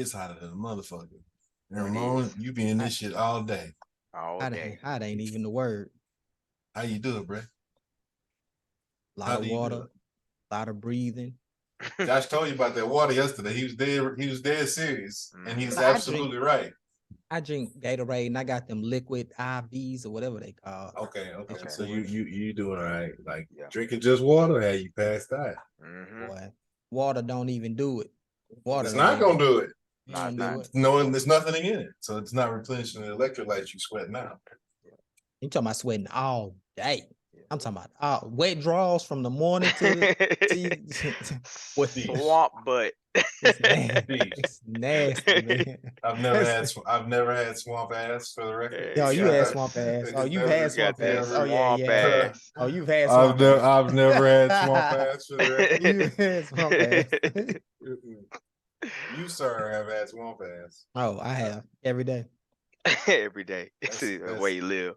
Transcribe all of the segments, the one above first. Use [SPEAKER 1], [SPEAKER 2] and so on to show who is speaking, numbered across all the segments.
[SPEAKER 1] it's hotter than a motherfucker. And Ramon, you be in this shit all day.
[SPEAKER 2] All day.
[SPEAKER 3] Hot ain't even the word.
[SPEAKER 1] How you do it, bro?
[SPEAKER 3] A lot of water, a lot of breathing.
[SPEAKER 1] Josh told you about that water yesterday. He was dead serious. And he's absolutely right.
[SPEAKER 3] I drink Gatorade and I got them liquid IVs or whatever they call.
[SPEAKER 1] Okay. So you doing all right? Like drinking just water? Hey, you passed that.
[SPEAKER 3] Boy, water don't even do it. Water
[SPEAKER 1] it's not gonna do it.
[SPEAKER 3] No,
[SPEAKER 1] there's nothing in it, so it's not replenishing the electrolytes you sweating out.
[SPEAKER 3] You talking about sweating all day? I'm talking about wet draws from the morning to the
[SPEAKER 2] with swamp butt.
[SPEAKER 3] It's nasty, man.
[SPEAKER 1] I've never had swamp ass for the record.
[SPEAKER 3] Yo, you had swamp ass. Oh, you've had swamp ass. Oh yeah. Oh, you've had swamp ass.
[SPEAKER 1] I've never had swamp ass for the record.
[SPEAKER 3] You've had swamp ass.
[SPEAKER 1] You, sir, have had swamp ass.
[SPEAKER 3] Oh, I have every day.
[SPEAKER 2] Every day. That's the way you live.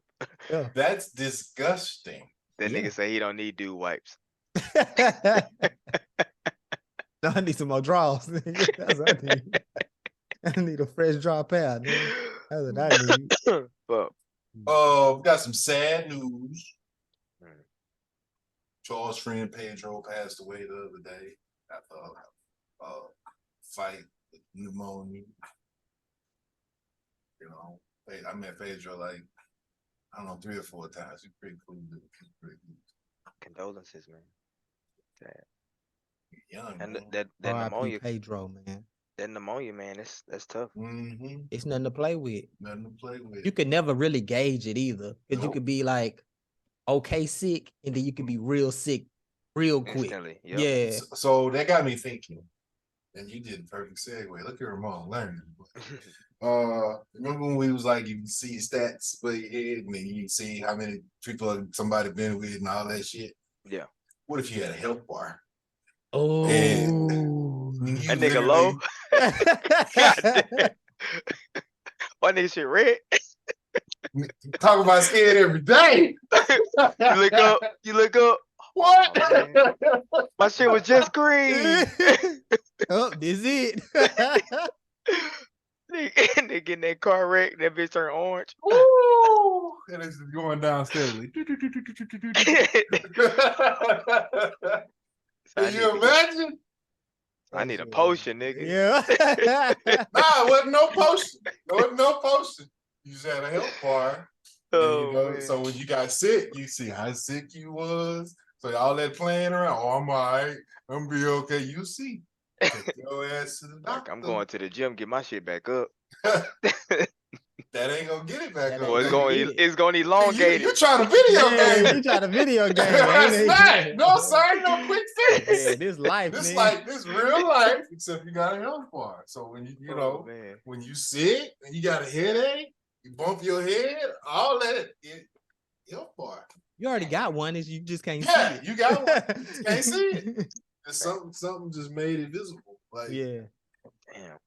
[SPEAKER 3] Yeah.
[SPEAKER 1] That's disgusting.
[SPEAKER 2] That nigga say he don't need dew wipes.
[SPEAKER 3] No, I need some more draws. That's what I need. I need a fresh draw pad. That's what I need.
[SPEAKER 1] We got some sad news. Charles' friend Pedro passed away the other day after a fight with pneumonia. You know, I met Pedro like, I don't know, 3 or 4 times. He's pretty cool.
[SPEAKER 2] Condolences, man. Sad.
[SPEAKER 1] Young,
[SPEAKER 2] and
[SPEAKER 1] man.
[SPEAKER 2] that pneumonia,
[SPEAKER 3] Pedro, man.
[SPEAKER 2] That pneumonia, man, that's tough.
[SPEAKER 3] It's nothing to play with.
[SPEAKER 1] Nothing to play with.
[SPEAKER 3] You could never really gauge it either, because you could be like okay sick, and then you could be real sick real quick.
[SPEAKER 2] Instantly,
[SPEAKER 3] yeah.
[SPEAKER 1] So that got me thinking, and you did a perfect segue. Look at Ramon learning. Remember when we was like, you can see stats for your head, and then you see how many people somebody been with and all that shit.
[SPEAKER 2] Yeah.
[SPEAKER 1] What if you had a health bar?
[SPEAKER 3] Oh,
[SPEAKER 2] that nigga low. God damn. Why nigga shit red?
[SPEAKER 1] Talk about skin every day.
[SPEAKER 2] You look up.
[SPEAKER 1] What?
[SPEAKER 2] Oh, my shit was just green.
[SPEAKER 3] Oh, this it.
[SPEAKER 2] They getting that car wreck, that bitch turn orange.
[SPEAKER 1] Ooh, and it's going down steadily. Can you imagine?
[SPEAKER 2] I need a potion, nigga.
[SPEAKER 3] Yeah.
[SPEAKER 1] Nah, it wasn't no potion. There wasn't no potion. You just had a health bar.
[SPEAKER 2] Oh,
[SPEAKER 1] so when you got sick, you see how sick you was. So all that playing around, I'm all right. I'm gonna be okay. You see. Take your ass to the doctor.
[SPEAKER 2] I'm going to the gym, get my shit back up.
[SPEAKER 1] That ain't gonna get it back up.
[SPEAKER 2] Well, it's gonna elongate it.
[SPEAKER 1] You trying to video game?
[SPEAKER 3] You trying to video game?
[SPEAKER 1] That's not. No, sir, no quick fix.
[SPEAKER 3] Yeah, this life,
[SPEAKER 1] this real life, except you got a health bar. So when you know, when you sick and you got a headache, you bump your head, all that health bar.
[SPEAKER 3] You already got one, is you just can't see it.
[SPEAKER 1] You got one. You just can't see it. Something just made it visible. Like,
[SPEAKER 3] yeah.
[SPEAKER 2] Damn.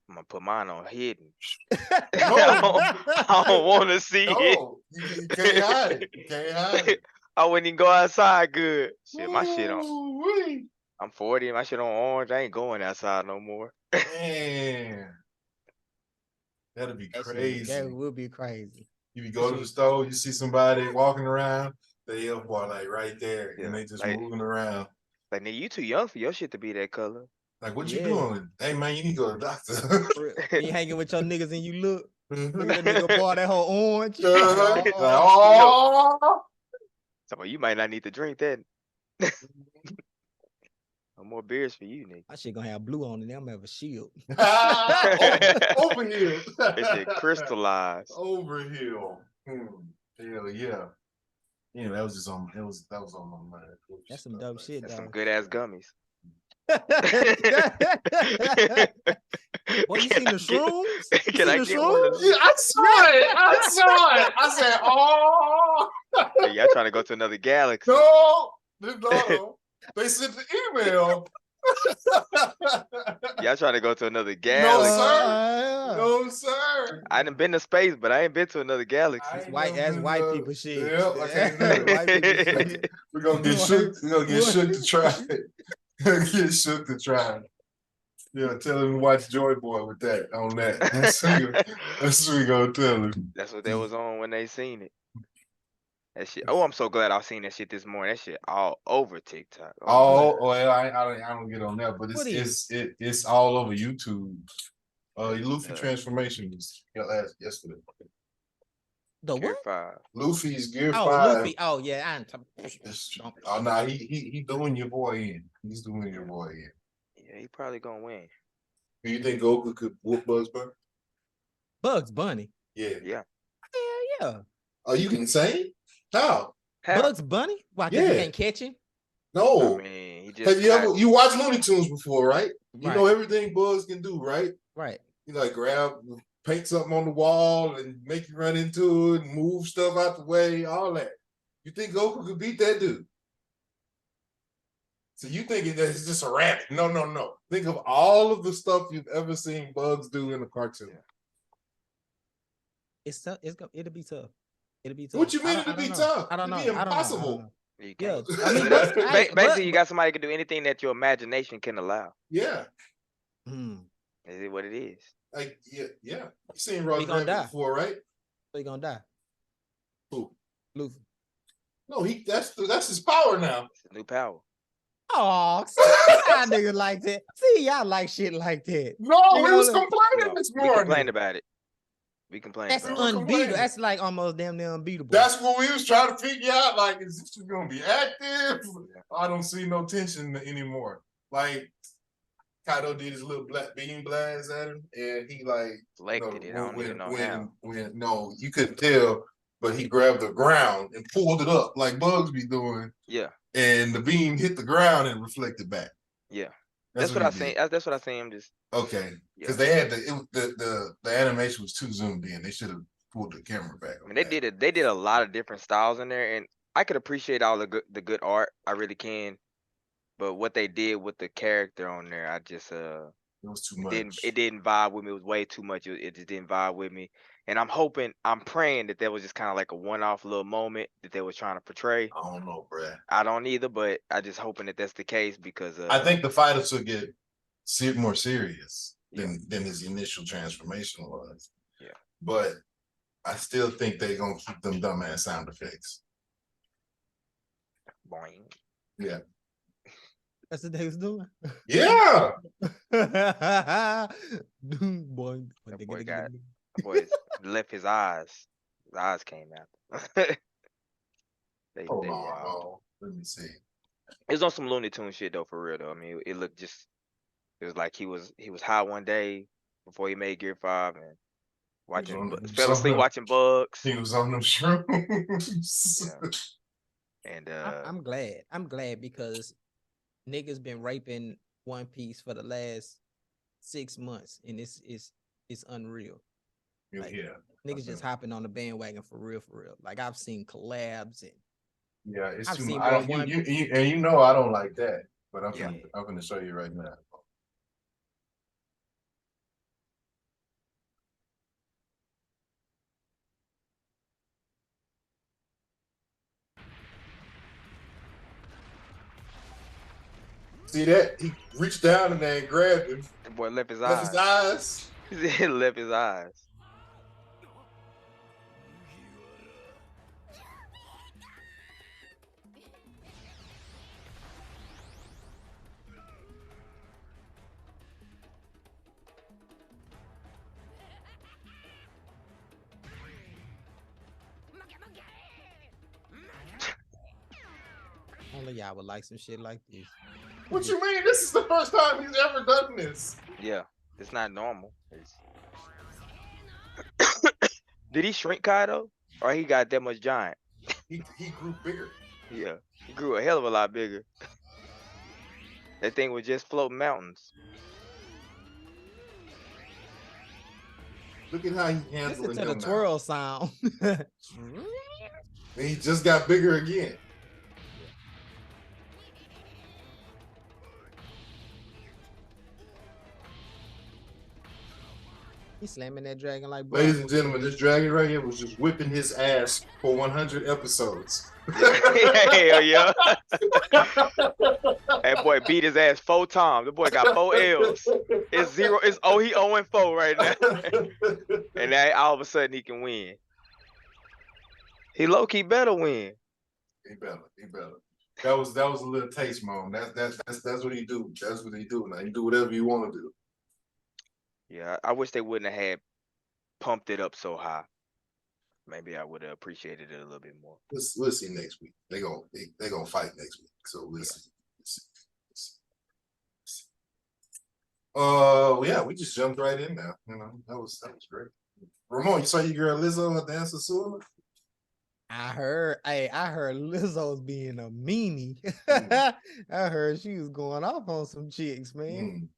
[SPEAKER 2] I'm gonna put mine on hidden.
[SPEAKER 1] No.
[SPEAKER 2] I don't want to see it.
[SPEAKER 1] You can't hide it. You can't hide it.
[SPEAKER 2] I wouldn't even go outside good. Shit, my shit on. I'm 40, my shit on orange. I ain't going outside no more.
[SPEAKER 1] Man. That'd be crazy.
[SPEAKER 3] That would be crazy.
[SPEAKER 1] You go to the store, you see somebody walking around, they health bar like right there, and they just moving around.
[SPEAKER 2] Like, nigga, you too young for your shit to be that color.
[SPEAKER 1] Like, what you doing? Hey, man, you need to go to the doctor.
[SPEAKER 3] You hanging with your niggas and you look at that nigga bar that whole orange.
[SPEAKER 2] So you might not need to drink that. No more beers for you, nigga.
[SPEAKER 3] My shit gonna have blue on it. I'm gonna have a shield.
[SPEAKER 1] Overhill.
[SPEAKER 2] That shit crystallized.
[SPEAKER 1] Overhill. Hell yeah. Yeah, that was just on. That was on my mind.
[SPEAKER 3] That's some dope shit.
[SPEAKER 2] That's some good ass gummies.
[SPEAKER 3] Well, you seen the shrooms?
[SPEAKER 2] Can I get one of those?
[SPEAKER 1] Yeah, I saw it. I said, oh.
[SPEAKER 2] Hey, y'all trying to go to another galaxy?
[SPEAKER 1] No. They sent the email.
[SPEAKER 2] Y'all trying to go to another galaxy?
[SPEAKER 1] No, sir.
[SPEAKER 2] I done been to space, but I ain't been to another galaxy.
[SPEAKER 3] That's white people shit.
[SPEAKER 1] Yeah, I can't do it. White people shit. We're gonna get shook. We're gonna get shook to try it. Get shook to try it. Yeah, tell him to watch Joy Boy with that on that. That's what we gonna tell him.
[SPEAKER 2] That's what they was on when they seen it. That shit. Oh, I'm so glad I seen that shit this morning. That shit all over TikTok.
[SPEAKER 1] Oh, well, I don't get on that, but
[SPEAKER 3] What is
[SPEAKER 1] it's all over YouTube. Luffy
[SPEAKER 2] Yeah.
[SPEAKER 1] transformation was yesterday.
[SPEAKER 3] the
[SPEAKER 2] Gear
[SPEAKER 3] what?
[SPEAKER 2] 5.
[SPEAKER 1] Luffy's Gear
[SPEAKER 3] Oh,
[SPEAKER 1] 5.
[SPEAKER 3] Luffy. Oh yeah,
[SPEAKER 1] Oh no, he doing your boy in. He's doing your boy in.
[SPEAKER 2] Yeah, he probably gonna win.
[SPEAKER 1] Do you think Goku could whoop Bugs Bunny?
[SPEAKER 3] Bugs Bunny.
[SPEAKER 1] Yeah.
[SPEAKER 2] Yeah.
[SPEAKER 3] Hell yeah.
[SPEAKER 1] Are you insane? How?
[SPEAKER 3] Bugs Bunny? Why? Because he can't catch him?
[SPEAKER 1] No.
[SPEAKER 2] I mean, he just
[SPEAKER 1] Have you watched Looney Tunes before, right? You
[SPEAKER 3] Right.
[SPEAKER 1] know everything Bugs can do, right?
[SPEAKER 3] Right.
[SPEAKER 1] You like paint something on the wall and make you run into it and move stuff out the way, all that. You think Goku could beat that dude? So you thinking that it's just a rabbit. No. Think of all of the stuff you've ever seen Bugs do in a cartoon.
[SPEAKER 3] It's tough. It'll be tough. It'll be tough.
[SPEAKER 1] What you mean it'll be tough?
[SPEAKER 3] I don't know.
[SPEAKER 1] It'll be impossible.
[SPEAKER 3] Yeah,
[SPEAKER 2] I mean, basically, you got somebody who can do anything that your imagination can allow.
[SPEAKER 1] Yeah.
[SPEAKER 2] Is it what it is?
[SPEAKER 1] Like, yeah. You seen Roger Rabbit before, right?
[SPEAKER 3] So he gonna die.
[SPEAKER 1] Who?
[SPEAKER 3] Luffy.
[SPEAKER 1] No, that's his power now.
[SPEAKER 2] It's a new power.
[SPEAKER 3] Oh, see, y'all niggas like that. See, y'all like shit like that.
[SPEAKER 1] No, we was complaining this morning.
[SPEAKER 2] We complained about it. We complained
[SPEAKER 3] That's
[SPEAKER 2] about it.
[SPEAKER 3] unbeatable. That's like almost damn near unbeatable.
[SPEAKER 1] That's what we was trying to figure out. Like, is this gonna be active? I don't see no tension anymore. Like, Kaido did his little black beam blast at him, and he
[SPEAKER 2] selected it. I don't even know how.
[SPEAKER 1] No, you couldn't tell, but he grabbed the ground and pulled it up like Bugs be doing.
[SPEAKER 2] Yeah.
[SPEAKER 1] And the beam hit the ground and reflected back.
[SPEAKER 2] Yeah. That's what I seen. That's what I seen. Just
[SPEAKER 1] okay, because they had the animation was too zoomed in. They should have pulled the camera back.
[SPEAKER 2] I mean, they did a lot of different styles in there, and I could appreciate all the good art. I really can. But what they did with the character on there, I just
[SPEAKER 1] it was too much.
[SPEAKER 2] It didn't vibe with me. It was way too much. It just didn't vibe with me. And I'm praying that was just kind of like a one-off little moment that they were trying to portray.
[SPEAKER 1] I don't know, bruh.
[SPEAKER 2] I don't either, but I just hoping that that's the case because
[SPEAKER 1] I think the fighters will get more serious than his initial transformation was.
[SPEAKER 2] Yeah.
[SPEAKER 1] But I still think they're gonna keep them dumbass sound effects.
[SPEAKER 2] Boing.
[SPEAKER 1] Yeah.
[SPEAKER 3] That's what they was doing.
[SPEAKER 1] Yeah.
[SPEAKER 3] Boy,
[SPEAKER 2] boy left his eyes. His eyes came out.
[SPEAKER 1] Hold on. Let me see.
[SPEAKER 2] It was on some Looney Tunes shit though, for real though. I mean, it looked just. It was like he was high one day before he made Gear 5 and fell asleep watching Bugs.
[SPEAKER 1] He was on them shrooms.
[SPEAKER 2] Yeah. And
[SPEAKER 3] I'm glad because niggas been raping One Piece for the last 6 months, and it's unreal. Like, niggas just hopping on the bandwagon for real. Like I've seen collabs and
[SPEAKER 1] it's too much. And you know I don't like that, but I'm gonna show you right now. See that? He reached down and then grabbed him.
[SPEAKER 2] The boy left his eyes.
[SPEAKER 1] He
[SPEAKER 2] left his eyes.
[SPEAKER 3] Only y'all would like some shit like this.
[SPEAKER 1] What you mean? This is the first time he's ever done this.
[SPEAKER 2] Yeah, it's not normal. Did he shrink Kaido? Or he got that much giant?
[SPEAKER 1] He grew bigger.
[SPEAKER 2] Yeah, he grew a hell of a lot bigger. That thing was just floating mountains.
[SPEAKER 1] Look at how he handling
[SPEAKER 3] Listen to the twirl sound.
[SPEAKER 1] And he just got bigger again.
[SPEAKER 3] He's slamming that dragon like butter.
[SPEAKER 1] Ladies and gentlemen, this dragon right here was just whipping his ass for 100 episodes.
[SPEAKER 2] Hell yeah. That boy beat his ass 4 times. The boy got 4 L's. It's 0. It's he 0-4 right now. And now all of a sudden he can win. He low key better win.
[SPEAKER 1] He better. That was a little taste, Mom. That's what he do. That's what he do. Now you do whatever you want to do.
[SPEAKER 2] Yeah, I wish they wouldn't have had pumped it up so high. Maybe I would have appreciated it a little bit more.
[SPEAKER 1] We'll see next week. They gonna fight next week. So we'll see. Yeah, we just jumped right in now. You know, that was great. Ramon, you saw your girl Lizzo dance to Sula?
[SPEAKER 3] I heard Lizzo's being a meanie. I heard she was going off on some chicks, man.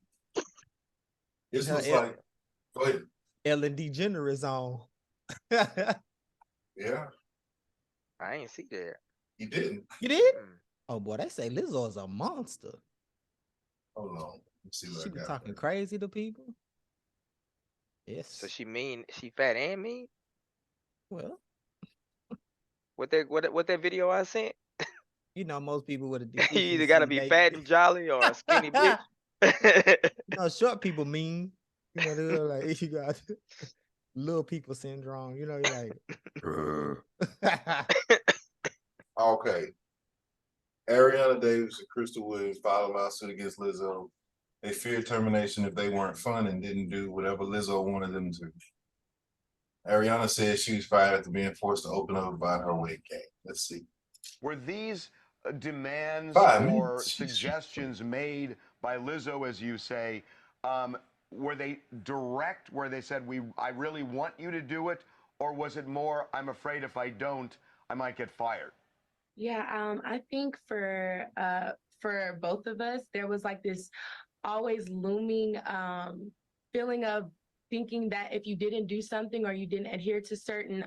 [SPEAKER 1] This was like, go ahead.
[SPEAKER 3] Ellen DeGeneres on.
[SPEAKER 1] Yeah.
[SPEAKER 2] I ain't see that.
[SPEAKER 1] You didn't?
[SPEAKER 3] You did? Oh boy, they say Lizzo is a monster.
[SPEAKER 1] Hold on. Let's see what
[SPEAKER 3] she
[SPEAKER 1] I got.
[SPEAKER 3] She talking crazy to people. Yes.
[SPEAKER 2] So she mean, she fat and mean?
[SPEAKER 3] Well.
[SPEAKER 2] What that video I sent?
[SPEAKER 3] You know, most people would have.
[SPEAKER 2] You either gotta be fat and jolly or a skinny bitch.
[SPEAKER 3] You know, short people mean. You know, they're like, you got little people syndrome. You know, you're like.
[SPEAKER 1] Okay. Ariana Davis and Crystal Williams filed a lawsuit against Lizzo. They feared termination if they weren't fun and didn't do whatever Lizzo wanted them to. Ariana said she was fired after being forced to open up about her weight gain. Let's see.
[SPEAKER 4] Were these demands or suggestions made by Lizzo, as you say, were they direct, where they said, I really want you to do it, or was it more, I'm afraid if I don't, I might get fired?
[SPEAKER 5] Yeah, I think for both of us, there was like this always looming feeling of thinking that if you didn't do something or you didn't adhere to certain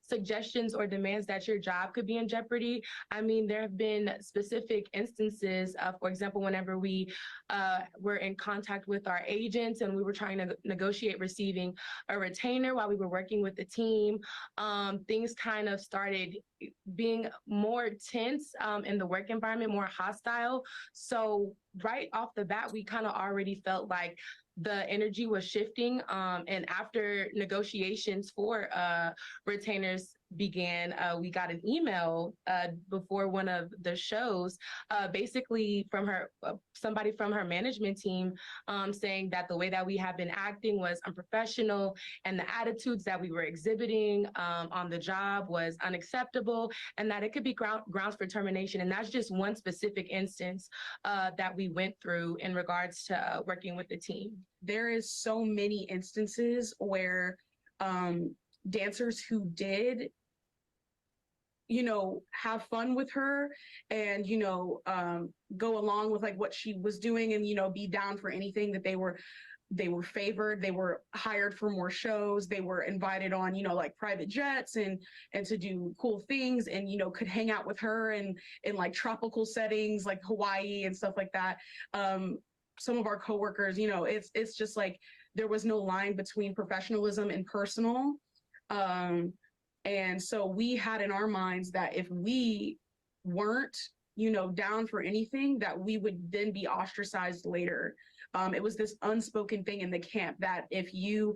[SPEAKER 5] suggestions or demands that your job could be in jeopardy. I mean, there have been specific instances, for example, whenever we were in contact with our agents and we were trying to negotiate receiving a retainer while we were working with the team, things kind of started being more tense in the work environment, more hostile. So right off the bat, we kind of already felt like the energy was shifting. And after negotiations for retainers began, we got an email before one of the shows, basically from her, somebody from her management team, saying that the way that we have been acting was unprofessional and the attitudes that we were exhibiting on the job was unacceptable, and that it could be grounds for termination. And that's just one specific instance that we went through in regards to working with the team.
[SPEAKER 6] There is so many instances where dancers who did, you know, have fun with her and, you know, go along with like what she was doing and, you know, be down for anything, that they were favored, they were hired for more shows, they were invited on, you know, like private jets and to do cool things, and, you know, could hang out with her in like tropical settings like Hawaii and stuff like that. Some of our coworkers, you know, it's just like there was no line between professionalism and personal. And so we had in our minds that if we weren't, you know, down for anything, that we would then be ostracized later. It was this unspoken thing in the camp that if you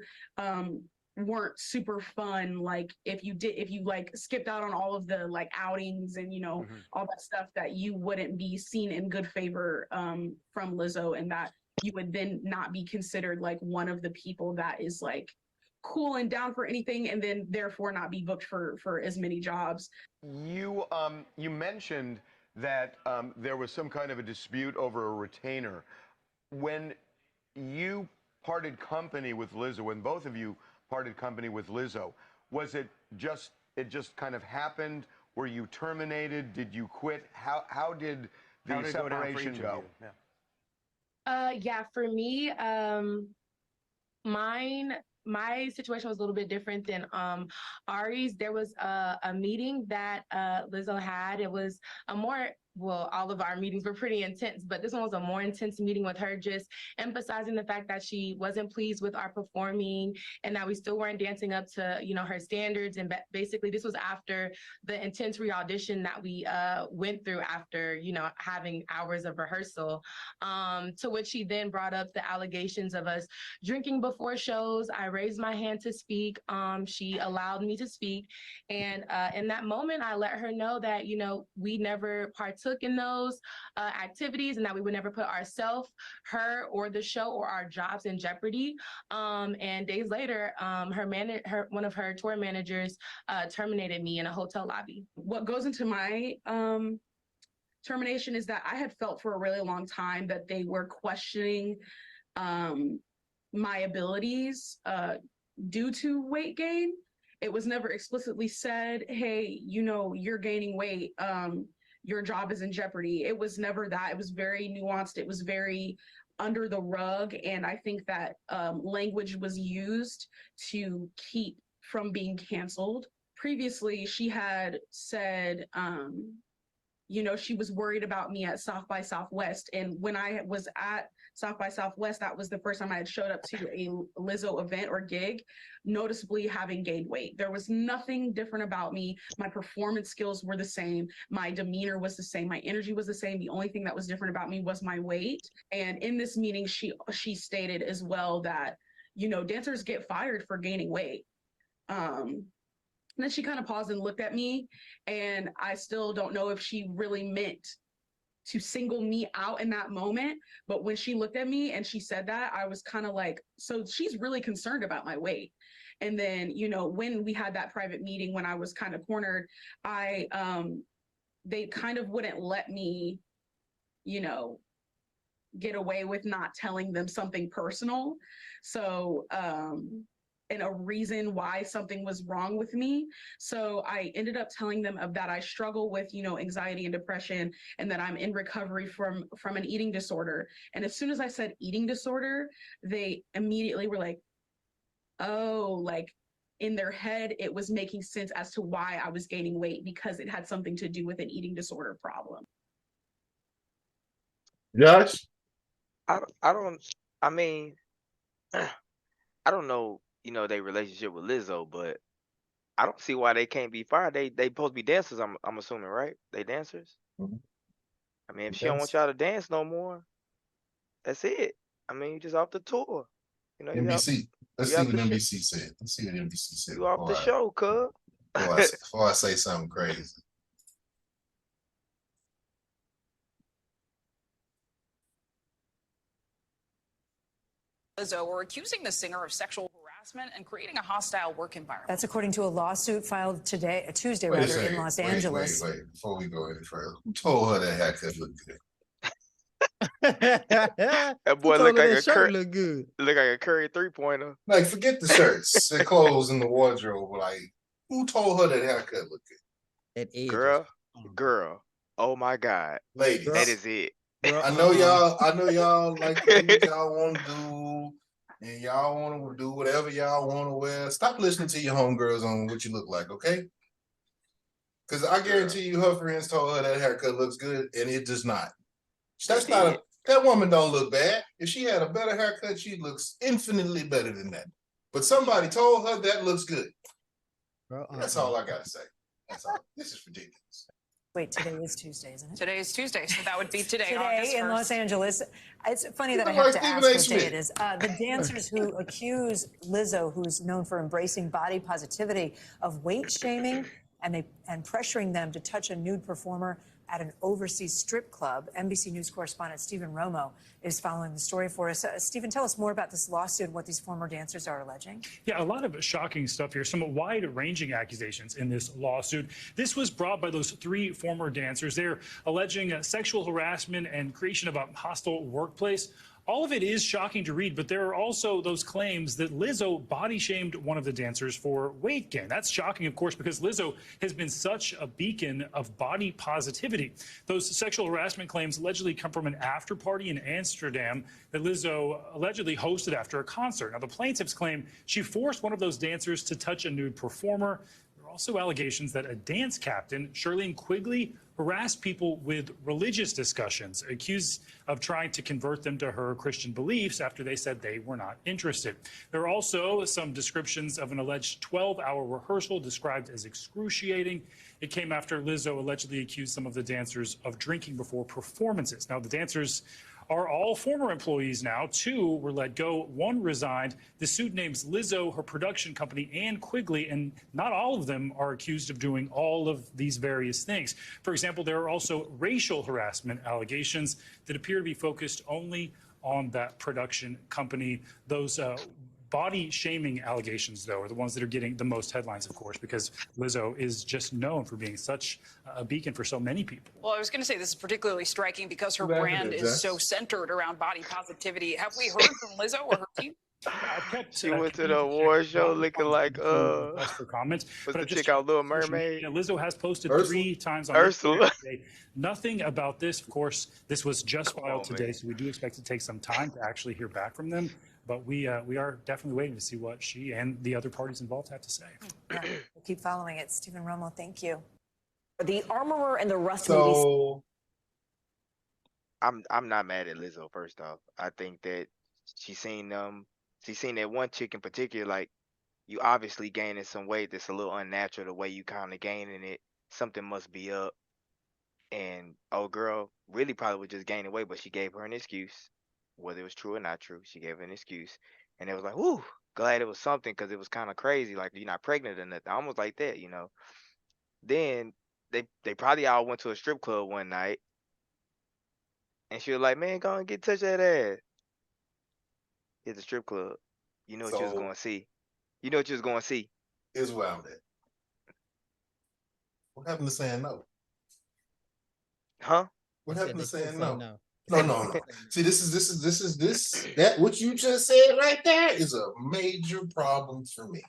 [SPEAKER 6] weren't super fun, like if you like skipped out on all of the like outings and, you know, all that stuff, that you wouldn't be seen in good favor from Lizzo, and that you would then not be considered like one of the people that is like cool and down for anything, and then therefore not be booked for as many jobs.
[SPEAKER 4] You mentioned that there was some kind of a dispute over a retainer. When you parted company with Lizzo, when both of you parted company with Lizzo, was it just kind of happened? Were you terminated? Did you quit? How did the separation go?
[SPEAKER 5] Yeah, for me, my situation was a little bit different than Ari's. There was a meeting that Lizzo had. It was a more well, all of our meetings were pretty intense, but this one was a more intense meeting with her, just emphasizing the fact that she wasn't pleased with our performing and that we still weren't dancing up to, you know, her standards. And basically this was after the intense re-audition that we went through after, you know, having hours of rehearsal, to which she then brought up the allegations of us drinking before shows. I raised my hand to speak. She allowed me to speak. And in that moment, I let her know that, you know, we never partook in those activities and that we would never put ourselves, her, or the show or our jobs in jeopardy. And days later, one of her tour managers terminated me in a hotel lobby.
[SPEAKER 6] What goes into my termination is that I had felt for a really long time that they were questioning my abilities due to weight gain. It was never explicitly said, hey, you know, you're gaining weight, your job is in jeopardy. It was never that. It was very nuanced. It was very under the rug. And I think that language was used to keep from being canceled. Previously, she had said, you know, she was worried about me at South by Southwest. And when I was at South by Southwest, that was the first time I had showed up to a Lizzo event or gig, noticeably having gained weight. There was nothing different about me. My performance skills were the same. My demeanor was the same. My energy was the same. The only thing that was different about me was my weight. And in this meeting, she stated as well that, you know, dancers get fired for gaining weight. And then she kind of paused and looked at me, and I still don't know if she really meant to single me out in that moment. But when she looked at me and she said that, I was kind of like, so she's really concerned about my weight. And then, you know, when we had that private meeting, when I was kind of cornered, they kind of wouldn't let me, you know, get away with not telling them something personal. So, and a reason why something was wrong with me. So I ended up telling them that I struggle with, you know, anxiety and depression, and that I'm in recovery from an eating disorder. And as soon as I said eating disorder, they immediately were like, oh, like in their head, it was making sense as to why I was gaining weight, because it had something to do with an eating disorder problem.
[SPEAKER 1] Josh?
[SPEAKER 2] I mean, I don't know, you know, their relationship with Lizzo, but I don't see why they can't be fired. They supposed to be dancers, I'm assuming, right? They dancers?
[SPEAKER 1] Mhm.
[SPEAKER 2] I mean, if she don't want y'all to dance no more, that's it. I mean, you just off the tour. You know,
[SPEAKER 1] NBC. Let's
[SPEAKER 2] you
[SPEAKER 1] see
[SPEAKER 2] off
[SPEAKER 1] what
[SPEAKER 2] the
[SPEAKER 1] NBC said. Let's see what NBC said.
[SPEAKER 2] you off the show, cuz.
[SPEAKER 1] Before I say something crazy.
[SPEAKER 7] Lizzo were accusing the singer of sexual harassment and creating a hostile work environment.
[SPEAKER 8] That's according to a lawsuit filed Tuesday, in Los Angeles.
[SPEAKER 1] Wait, before we go any further, who told her that haircut looked good?
[SPEAKER 2] That boy look like a Curry 3-pointer.
[SPEAKER 1] Like, forget the shirts and clothes in the wardrobe. Like, who told her that haircut looked good?
[SPEAKER 2] Girl. Oh my God.
[SPEAKER 1] Ladies.
[SPEAKER 2] That is it.
[SPEAKER 1] I know y'all like the things y'all want to do, and y'all want to do whatever y'all want to wear. Stop listening to your homegirls on what you look like, okay? Because I guarantee you her friends told her that haircut looks good, and it does not. That woman don't look bad. If she had a better haircut, she looks infinitely better than that. But somebody told her that looks good. That's all I gotta say. That's all. This is ridiculous.
[SPEAKER 8] Wait, today is Tuesday, isn't it?
[SPEAKER 7] Today is Tuesday, so that would be today.
[SPEAKER 8] Today in Los Angeles. It's funny that I
[SPEAKER 1] Look
[SPEAKER 8] have
[SPEAKER 1] like
[SPEAKER 8] to ask
[SPEAKER 1] Stephen A.
[SPEAKER 8] what day it is. The dancers who accuse Lizzo, who's known for embracing body positivity, of weight shaming and pressuring them to touch a nude performer at an overseas strip club. NBC News correspondent Stephen Romo is following the story for us. Stephen, tell us more about this lawsuit and what these former dancers are alleging.
[SPEAKER 9] Yeah, a lot of shocking stuff here, some wide-ranging accusations in this lawsuit. This was brought by those 3 former dancers. They're alleging sexual harassment and creation of a hostile workplace. All of it is shocking to read, but there are also those claims that Lizzo body shamed one of the dancers for weight gain. That's shocking, of course, because Lizzo has been such a beacon of body positivity. Those sexual harassment claims allegedly come from an after party in Amsterdam that Lizzo allegedly hosted after a concert. Now, the plaintiffs claim she forced one of those dancers to touch a nude performer. Also allegations that a dance captain, Shirlene Quigley, harassed people with religious discussions, accused of trying to convert them to her Christian beliefs after they said they were not interested. There are also some descriptions of an alleged 12-hour rehearsal described as excruciating. It came after Lizzo allegedly accused some of the dancers of drinking before performances. Now, the dancers are all former employees now. 2 were let go, 1 resigned. The suit names Lizzo, her production company, and Quigley, and not all of them are accused of doing all of these various things. For example, there are also racial harassment allegations that appear to be focused only on that production company. Those body shaming allegations, though, are the ones that are getting the most headlines, of course, because Lizzo is just known for being such a beacon for so many people.
[SPEAKER 7] Well, I was going to say this is particularly striking because her brand is so centered around body positivity. Have we heard from Lizzo or her team?
[SPEAKER 2] She went to the award show looking like
[SPEAKER 9] for comments.
[SPEAKER 2] was
[SPEAKER 9] But
[SPEAKER 2] the
[SPEAKER 9] I just
[SPEAKER 2] chick out Little
[SPEAKER 9] social
[SPEAKER 2] Mermaid?
[SPEAKER 9] media, Lizzo has posted
[SPEAKER 1] Ursula?
[SPEAKER 9] 3 times on
[SPEAKER 2] Ursula.
[SPEAKER 9] Instagram today. Nothing about this. Of course, this was just
[SPEAKER 2] Come
[SPEAKER 9] filed
[SPEAKER 2] on,
[SPEAKER 9] today,
[SPEAKER 2] man.
[SPEAKER 9] so we do expect it to take some time to actually hear back from them. But we are definitely waiting to see what she and the other parties involved have to say.
[SPEAKER 8] Yeah, we'll keep following it. Stephen Romo, thank you. The armorer and the Rust
[SPEAKER 1] So
[SPEAKER 2] I'm not mad at Lizzo, first off. I think that she's seen that one chick in particular, like, you obviously gaining some weight that's a little unnatural the way you kind of gaining it. Something must be up. And old girl really probably was just gaining weight, but she gave her an excuse. Whether it was true or not true, she gave her an excuse. And it was like, whoo, glad it was something, because it was kind of crazy. Like, you're not pregnant or nothing. Almost like that, you know. Then they probably all went to a strip club one night. And she was like, man, go and get touch that ass. Hit the strip club. You know what you was
[SPEAKER 1] So-
[SPEAKER 2] going to see. You know what you was going to see.
[SPEAKER 1] here's where I'm at. What happened to saying no?
[SPEAKER 2] Huh?
[SPEAKER 1] What
[SPEAKER 3] They said
[SPEAKER 1] happened to
[SPEAKER 3] they still
[SPEAKER 1] saying
[SPEAKER 3] say
[SPEAKER 1] no? No.
[SPEAKER 3] Say
[SPEAKER 1] See, that what you just said right there is a major problem for me.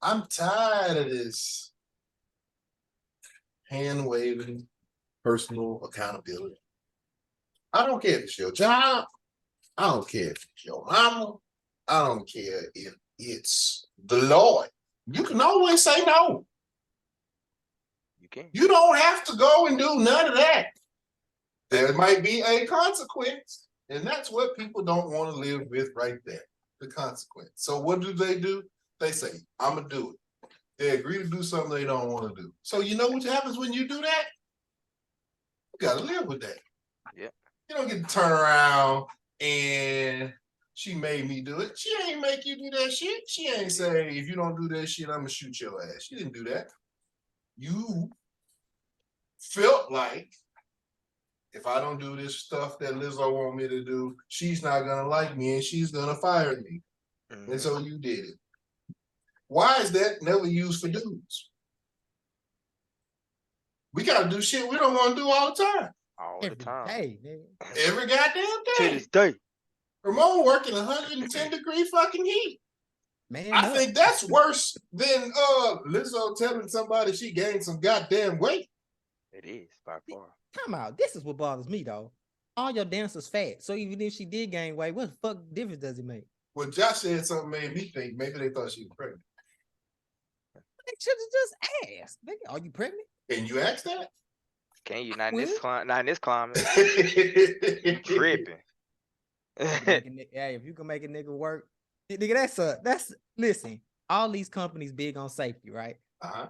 [SPEAKER 1] I'm tired of this hand waving personal accountability. I don't care if it's your job. I don't care if it's your mama. I don't care if it's the Lord. You can always say no.
[SPEAKER 2] You can.
[SPEAKER 1] You don't have to go and do none of that. There might be a consequence, and that's what people don't want to live with right there, the consequence. So what do? They say, I'm going to do it. They agree to do something they don't want to do. So you know what happens when you do that? You got to live with that.
[SPEAKER 2] Yeah.
[SPEAKER 1] You don't get to turn around and she made me do it. She ain't make you do that shit. She ain't say, if you don't do that shit, I'm going to shoot your ass. She didn't do that. You felt like, if I don't do this stuff that Lizzo want me to do, she's not gonna like me and she's gonna fire me.
[SPEAKER 2] Mhm.
[SPEAKER 1] And so you did it. Why is that never used for dudes? We gotta do shit we don't want to do all the time.
[SPEAKER 2] All the time.
[SPEAKER 3] Hey, nigga.
[SPEAKER 1] Every goddamn
[SPEAKER 2] To
[SPEAKER 1] day.
[SPEAKER 2] this day.
[SPEAKER 1] Ramon working 110-degree fucking heat.
[SPEAKER 3] Man,
[SPEAKER 1] I
[SPEAKER 3] up.
[SPEAKER 1] think that's worse than Lizzo telling somebody she gained some goddamn weight.
[SPEAKER 2] It is, by far.
[SPEAKER 3] Come out. This is what bothers me though. All your dancers fat. So even if she did gain weight, what the fuck difference does it make?
[SPEAKER 1] Well, Josh said something made me think maybe they thought she was pregnant.
[SPEAKER 3] They should have just asked. Nigga, are you pregnant?
[SPEAKER 1] Can you ask that?
[SPEAKER 2] Can you? Not in this
[SPEAKER 3] Well.
[SPEAKER 2] not in this climate. Tripping.
[SPEAKER 3] Hey, if you can make a nigga work, nigga, that's listen. All these companies big on safety, right?
[SPEAKER 1] Uh-huh.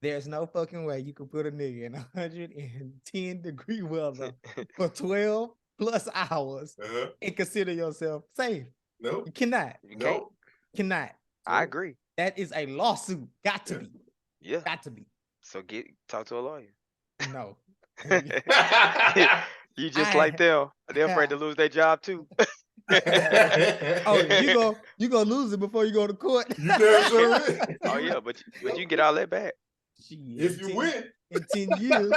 [SPEAKER 3] There's no fucking way you can put a nigga in 110-degree weather for 12 plus hours
[SPEAKER 1] Uh-huh.
[SPEAKER 3] and consider yourself safe.
[SPEAKER 1] No.
[SPEAKER 3] You cannot.
[SPEAKER 2] You can't.
[SPEAKER 1] No.
[SPEAKER 3] Cannot.
[SPEAKER 2] I agree.
[SPEAKER 3] That is a lawsuit. Got to
[SPEAKER 1] Yeah.
[SPEAKER 3] be.
[SPEAKER 2] Yeah.
[SPEAKER 3] Got to be.
[SPEAKER 2] So talk to a lawyer.
[SPEAKER 3] No.
[SPEAKER 2] You just like them. They're afraid to lose their job too.
[SPEAKER 3] Oh, you go lose it before you go to court.
[SPEAKER 1] You damn sure is.
[SPEAKER 2] Oh yeah, but you can get all that back.
[SPEAKER 3] Shit,
[SPEAKER 1] If you win.
[SPEAKER 3] in 10 years.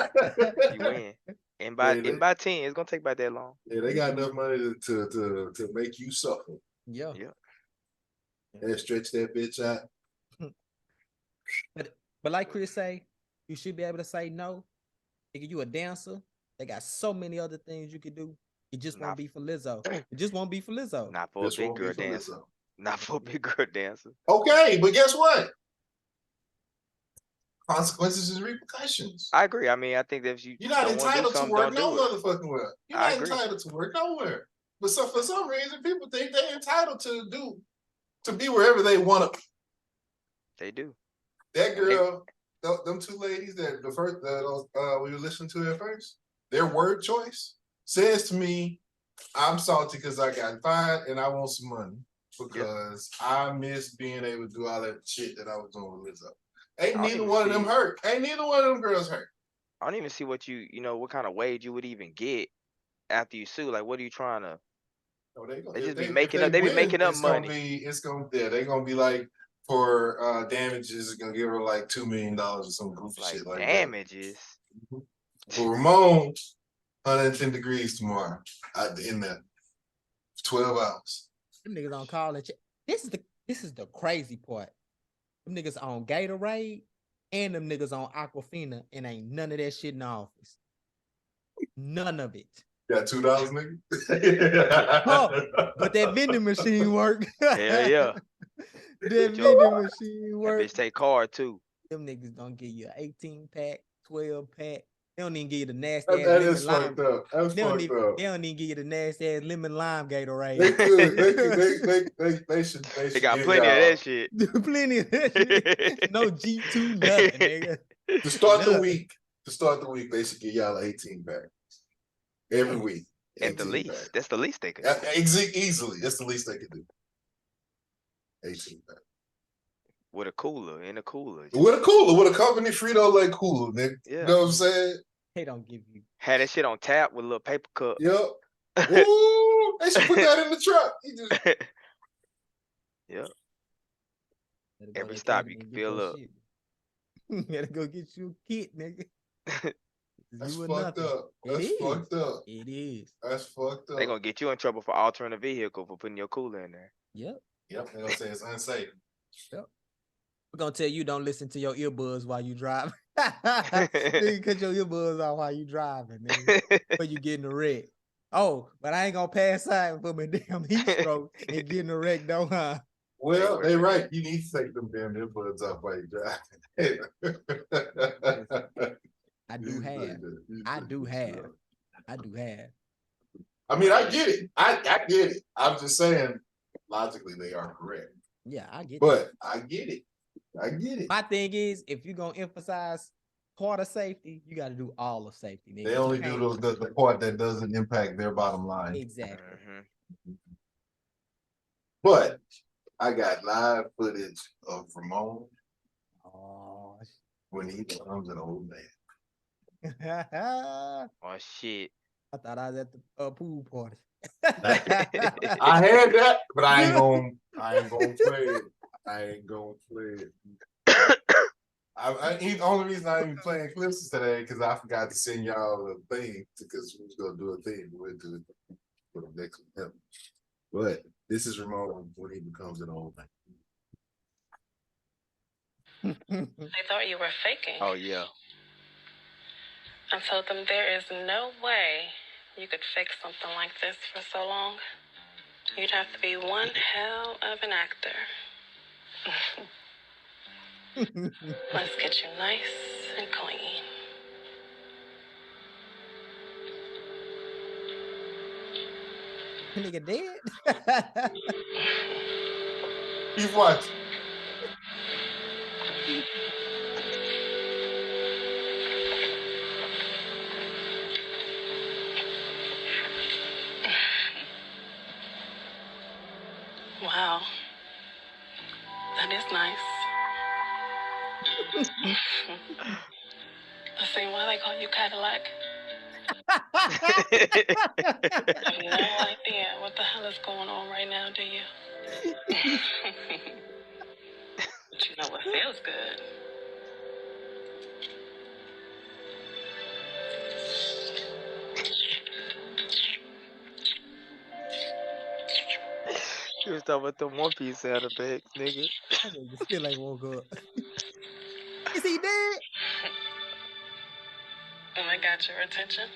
[SPEAKER 2] You win. And by 10, it's gonna take about that long.
[SPEAKER 1] Yeah, they got enough money to make you suffer.
[SPEAKER 3] Yeah.
[SPEAKER 2] Yeah.
[SPEAKER 1] And stretch that bitch out.
[SPEAKER 3] But like Chris say, you should be able to say no. Nigga, you a dancer. They got so many other things you could do. It just won't be for Lizzo. It just won't be for Lizzo.
[SPEAKER 2] Not for
[SPEAKER 1] This
[SPEAKER 2] a big
[SPEAKER 1] won't be
[SPEAKER 2] girl
[SPEAKER 1] for
[SPEAKER 2] dancer.
[SPEAKER 1] Lizzo.
[SPEAKER 2] Not for a big girl dancer.
[SPEAKER 1] Okay, but guess what? consequences and repercussions.
[SPEAKER 2] I agree. I mean, I think that if you
[SPEAKER 1] You're not
[SPEAKER 2] don't want to do
[SPEAKER 1] entitled to
[SPEAKER 2] something,
[SPEAKER 1] work
[SPEAKER 2] don't
[SPEAKER 1] no
[SPEAKER 2] do it.
[SPEAKER 1] motherfucking well. You're
[SPEAKER 2] I
[SPEAKER 1] not
[SPEAKER 2] agree.
[SPEAKER 1] entitled to work nowhere. But so for some reason, people think they're entitled to be wherever they want to.
[SPEAKER 2] They do.
[SPEAKER 1] That girl, them two ladies that we were listening to at first, their word choice says to me, I'm salty because I got fined and I want some money because I miss being able to do all that shit that I was doing with Lizzo. Ain't neither one of them hurt. Ain't neither one of them girls hurt.
[SPEAKER 2] I don't even see what what kind of wage you would even get after you sue. Like, what are you trying to?
[SPEAKER 1] No, they
[SPEAKER 2] just be making up. They be making up money.
[SPEAKER 1] They're gonna be like for damages. It's gonna give her like $2 million or some goofy shit like
[SPEAKER 2] damages.
[SPEAKER 1] That. For Ramon, 110 degrees tomorrow. In that 12 hours.
[SPEAKER 3] Them niggas on college. This is the crazy part. Them niggas on Gatorade and them niggas on Aquafina, and ain't none of that shit in the office. None of it.
[SPEAKER 1] Got $2, nigga.
[SPEAKER 3] Oh, but that vending machine work.
[SPEAKER 2] Hell yeah.
[SPEAKER 3] That vending machine work.
[SPEAKER 2] That bitch take card too.
[SPEAKER 3] Them niggas don't give you an 18-pack, 12-pack. They don't even give you the nasty ass
[SPEAKER 1] that
[SPEAKER 3] lemon
[SPEAKER 1] is
[SPEAKER 3] lime.
[SPEAKER 1] fucked up. That's
[SPEAKER 3] They
[SPEAKER 1] fucked up.
[SPEAKER 3] They don't even give you the nasty ass lemon lime Gatorade.
[SPEAKER 1] They should.
[SPEAKER 2] They got plenty of that shit.
[SPEAKER 3] Plenty of that shit. No G2 nothing, nigga.
[SPEAKER 1] To start the week, they should give y'all an 18-pack every week.
[SPEAKER 2] At the least, that's the least they could do.
[SPEAKER 1] Easily, that's the least they could do. 18-pack.
[SPEAKER 2] With a cooler, in a cooler.
[SPEAKER 1] With a company Frito-Lay cooler, nigga. Yeah. You know what I'm saying?
[SPEAKER 3] They don't give you.
[SPEAKER 2] Had that shit on tap with a little paper cup.
[SPEAKER 1] Yep. Ooh, they should put that in the truck.
[SPEAKER 2] Yep. Every stop you can fill up.
[SPEAKER 3] You gotta go get you a kit, nigga.
[SPEAKER 1] That's fucked up. That's fucked up.
[SPEAKER 3] It is.
[SPEAKER 1] That's fucked up.
[SPEAKER 2] They gonna get you in trouble for altering a vehicle for putting your cooler in there.
[SPEAKER 3] Yep.
[SPEAKER 1] They're gonna say it's unsafe.
[SPEAKER 3] Yep. We're gonna tell you don't listen to your earbuds while you drive. Nigga, cut your earbuds off while you driving, nigga. When you get in a wreck. Oh, but I ain't gonna pass out for my damn heat stroke and get in a wreck, though, huh?
[SPEAKER 1] Well, they right. You need to take them damn earbuds off while you drive.
[SPEAKER 3] I do have.
[SPEAKER 1] I mean, I get it. I get it. I'm just saying, logically, they are correct.
[SPEAKER 3] Yeah, I get it.
[SPEAKER 1] But I get it.
[SPEAKER 3] My thing is, if you're gonna emphasize part of safety, you got to do all of safety. Nigga.
[SPEAKER 1] They only do the part that doesn't impact their bottom line.
[SPEAKER 3] Exactly.
[SPEAKER 1] But I got live footage of Ramon when he becomes an old man.
[SPEAKER 2] Oh shit!
[SPEAKER 3] I thought I was at the pool party.
[SPEAKER 1] I had that, but I ain't gonna play it. I ain't gonna play it. The only reason I ain't even playing clips today because I forgot to send y'all a thing because we was gonna do a thing. We'll do it for the next one. But this is Ramon when he becomes an old man.
[SPEAKER 10] They thought you were faking.
[SPEAKER 2] Oh yeah.
[SPEAKER 10] I told them there is no way you could fake something like this for so long. You'd have to be one hell of an actor. Let's get you nice and clean.
[SPEAKER 3] Nigga dead?
[SPEAKER 1] He's what?
[SPEAKER 10] Wow. That is nice. See why they call you Cadillac? I have no idea what the hell is going on right now, do you? But you know what feels good.
[SPEAKER 2] You was talking about the One Piece sound effects, nigga.
[SPEAKER 3] That nigga still ain't woke up. Is he dead?
[SPEAKER 10] And I got your attention?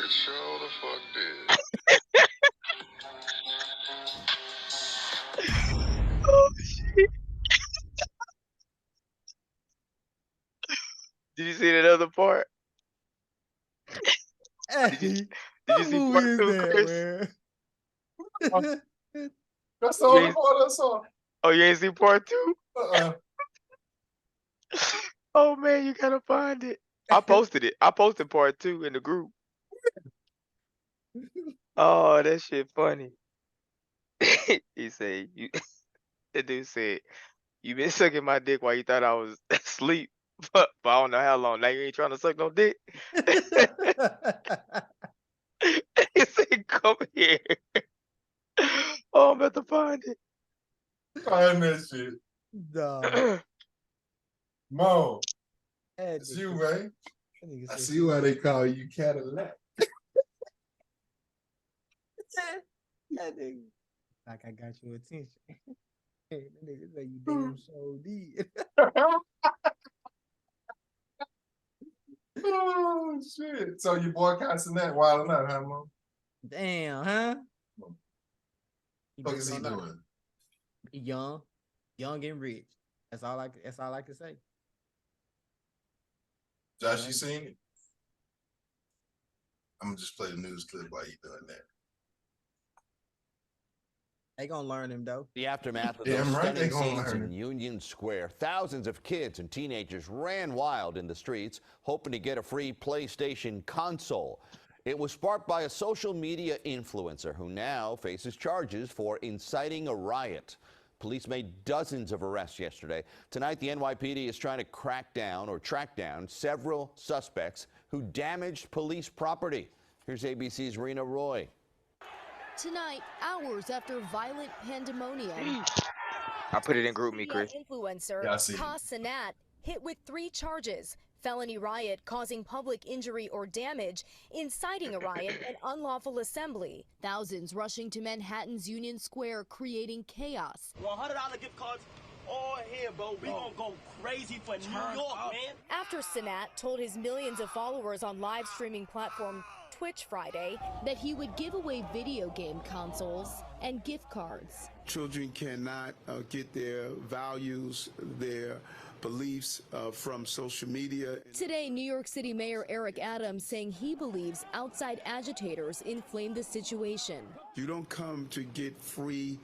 [SPEAKER 4] It sure the fuck did.
[SPEAKER 2] Oh shit. Did you see that other part? Did you
[SPEAKER 3] Hey,
[SPEAKER 2] did you
[SPEAKER 3] what
[SPEAKER 2] see
[SPEAKER 3] movie
[SPEAKER 2] part
[SPEAKER 3] is
[SPEAKER 2] 2, Chris?
[SPEAKER 3] that,
[SPEAKER 1] That's
[SPEAKER 2] You
[SPEAKER 1] all the
[SPEAKER 2] ain't,
[SPEAKER 1] part I saw.
[SPEAKER 2] oh, you ain't seen part 2?
[SPEAKER 1] Uh-uh.
[SPEAKER 2] Oh man, you gotta find it. I posted it. I posted part 2 in the group. Oh, that shit funny. He said, "You." The dude said, "You been sucking my dick while you thought I was asleep, but I don't know how long. Now you ain't trying to suck no dick." He said, "Come here." Oh, I'm about to find
[SPEAKER 1] Find that shit.
[SPEAKER 3] Dog.
[SPEAKER 2] it.
[SPEAKER 1] Mo,
[SPEAKER 3] That
[SPEAKER 1] it's you,
[SPEAKER 3] nigga,
[SPEAKER 1] man.
[SPEAKER 3] that nigga
[SPEAKER 1] I
[SPEAKER 3] said,
[SPEAKER 1] see why they call you Cadillac.
[SPEAKER 3] that nigga, like I got your attention. That nigga say you damn so did.
[SPEAKER 1] Oh shit! So you boycotting that wilding out, huh, Mo?
[SPEAKER 3] Damn, huh?
[SPEAKER 1] What is he doing?
[SPEAKER 3] Young and rich. That's all I can say.
[SPEAKER 1] Josh, you seen it? I'm gonna just play the news clip while you doing that.
[SPEAKER 3] They gonna learn him though.
[SPEAKER 11] The aftermath of
[SPEAKER 1] Damn
[SPEAKER 11] those
[SPEAKER 1] right they
[SPEAKER 11] stunning
[SPEAKER 1] gonna
[SPEAKER 11] scenes
[SPEAKER 1] learn
[SPEAKER 11] in
[SPEAKER 1] it.
[SPEAKER 11] Union Square, thousands of kids and teenagers ran wild in the streets, hoping to get a free PlayStation console. It was sparked by a social media influencer who now faces charges for inciting a riot. Police made dozens of arrests yesterday. Tonight, the NYPD is trying to track down several suspects who damaged police property. Here's ABC's Rena Roy.
[SPEAKER 12] Tonight, hours after violent pandemonium,
[SPEAKER 2] I put it in group me,
[SPEAKER 12] media
[SPEAKER 2] Chris.
[SPEAKER 12] influencer
[SPEAKER 1] Yeah, I see.
[SPEAKER 12] Ka Sanat hit with 3 charges: felony riot causing public injury or damage, inciting a riot, and unlawful assembly. Thousands rushing to Manhattan's Union Square, creating chaos.
[SPEAKER 13] $100 gift cards all here, bro. We gonna go crazy for New York, man.
[SPEAKER 12] After Sanat told his millions of followers on live streaming platform Twitch Friday that he would give away video game consoles and gift cards.
[SPEAKER 14] Children cannot get their values, their beliefs from social media.
[SPEAKER 12] Today, New York City Mayor Eric Adams saying he believes outside agitators inflamed the situation.
[SPEAKER 14] You don't come to get free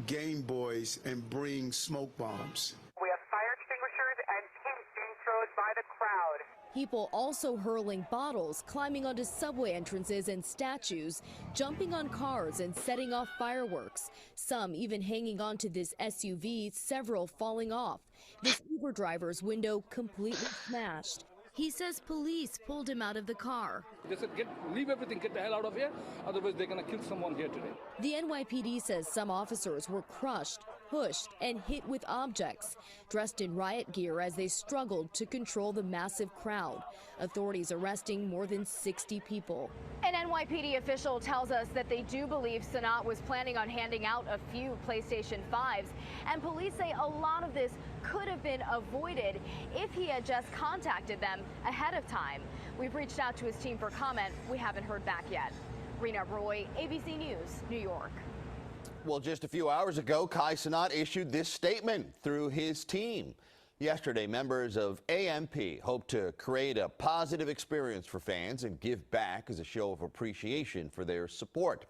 [SPEAKER 14] Game Boys and bring smoke bombs.
[SPEAKER 15] We have fire extinguishers and tents being thrown by the crowd.
[SPEAKER 12] People also hurling bottles, climbing onto subway entrances and statues, jumping on cars and setting off fireworks. Some even hanging onto this SUV, several falling off. This Uber driver's window completely smashed. He says police pulled him out of the car.
[SPEAKER 16] They said, leave everything, get the hell out of here, otherwise they're going to kill someone here today.
[SPEAKER 12] The NYPD says some officers were crushed, pushed, and hit with objects, dressed in riot gear as they struggled to control the massive crowd. Authorities arresting more than 60 people.
[SPEAKER 17] An NYPD official tells us that they do believe Sanat was planning on handing out a few PlayStation 5s, and police say a lot of this could have been avoided if he had just contacted them ahead of time. We've reached out to his team for comment. We haven't heard back yet. Rena Roy, ABC News, New York.
[SPEAKER 11] Well, just a few hours ago, Kai Cenat issued this statement through his team. Yesterday, members of AMP hope to create a positive experience for fans and give back as a show of appreciation for their support.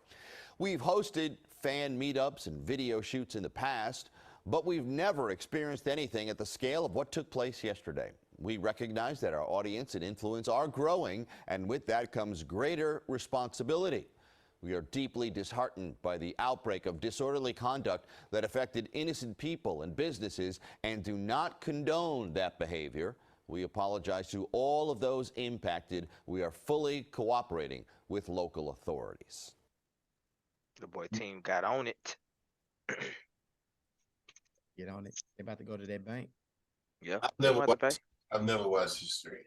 [SPEAKER 11] We've hosted fan meetups and video shoots in the past, but we've never experienced anything at the scale of what took place yesterday. We recognize that our audience and influence are growing, and with that comes greater responsibility. We are deeply disheartened by the outbreak of disorderly conduct that affected innocent people and businesses and do not condone that behavior. We apologize to all of those impacted. We are fully cooperating with local authorities.
[SPEAKER 2] The boy team got on it.
[SPEAKER 3] Get on it. They about to go to that bank.
[SPEAKER 2] Yeah.
[SPEAKER 1] I've never watched his stream.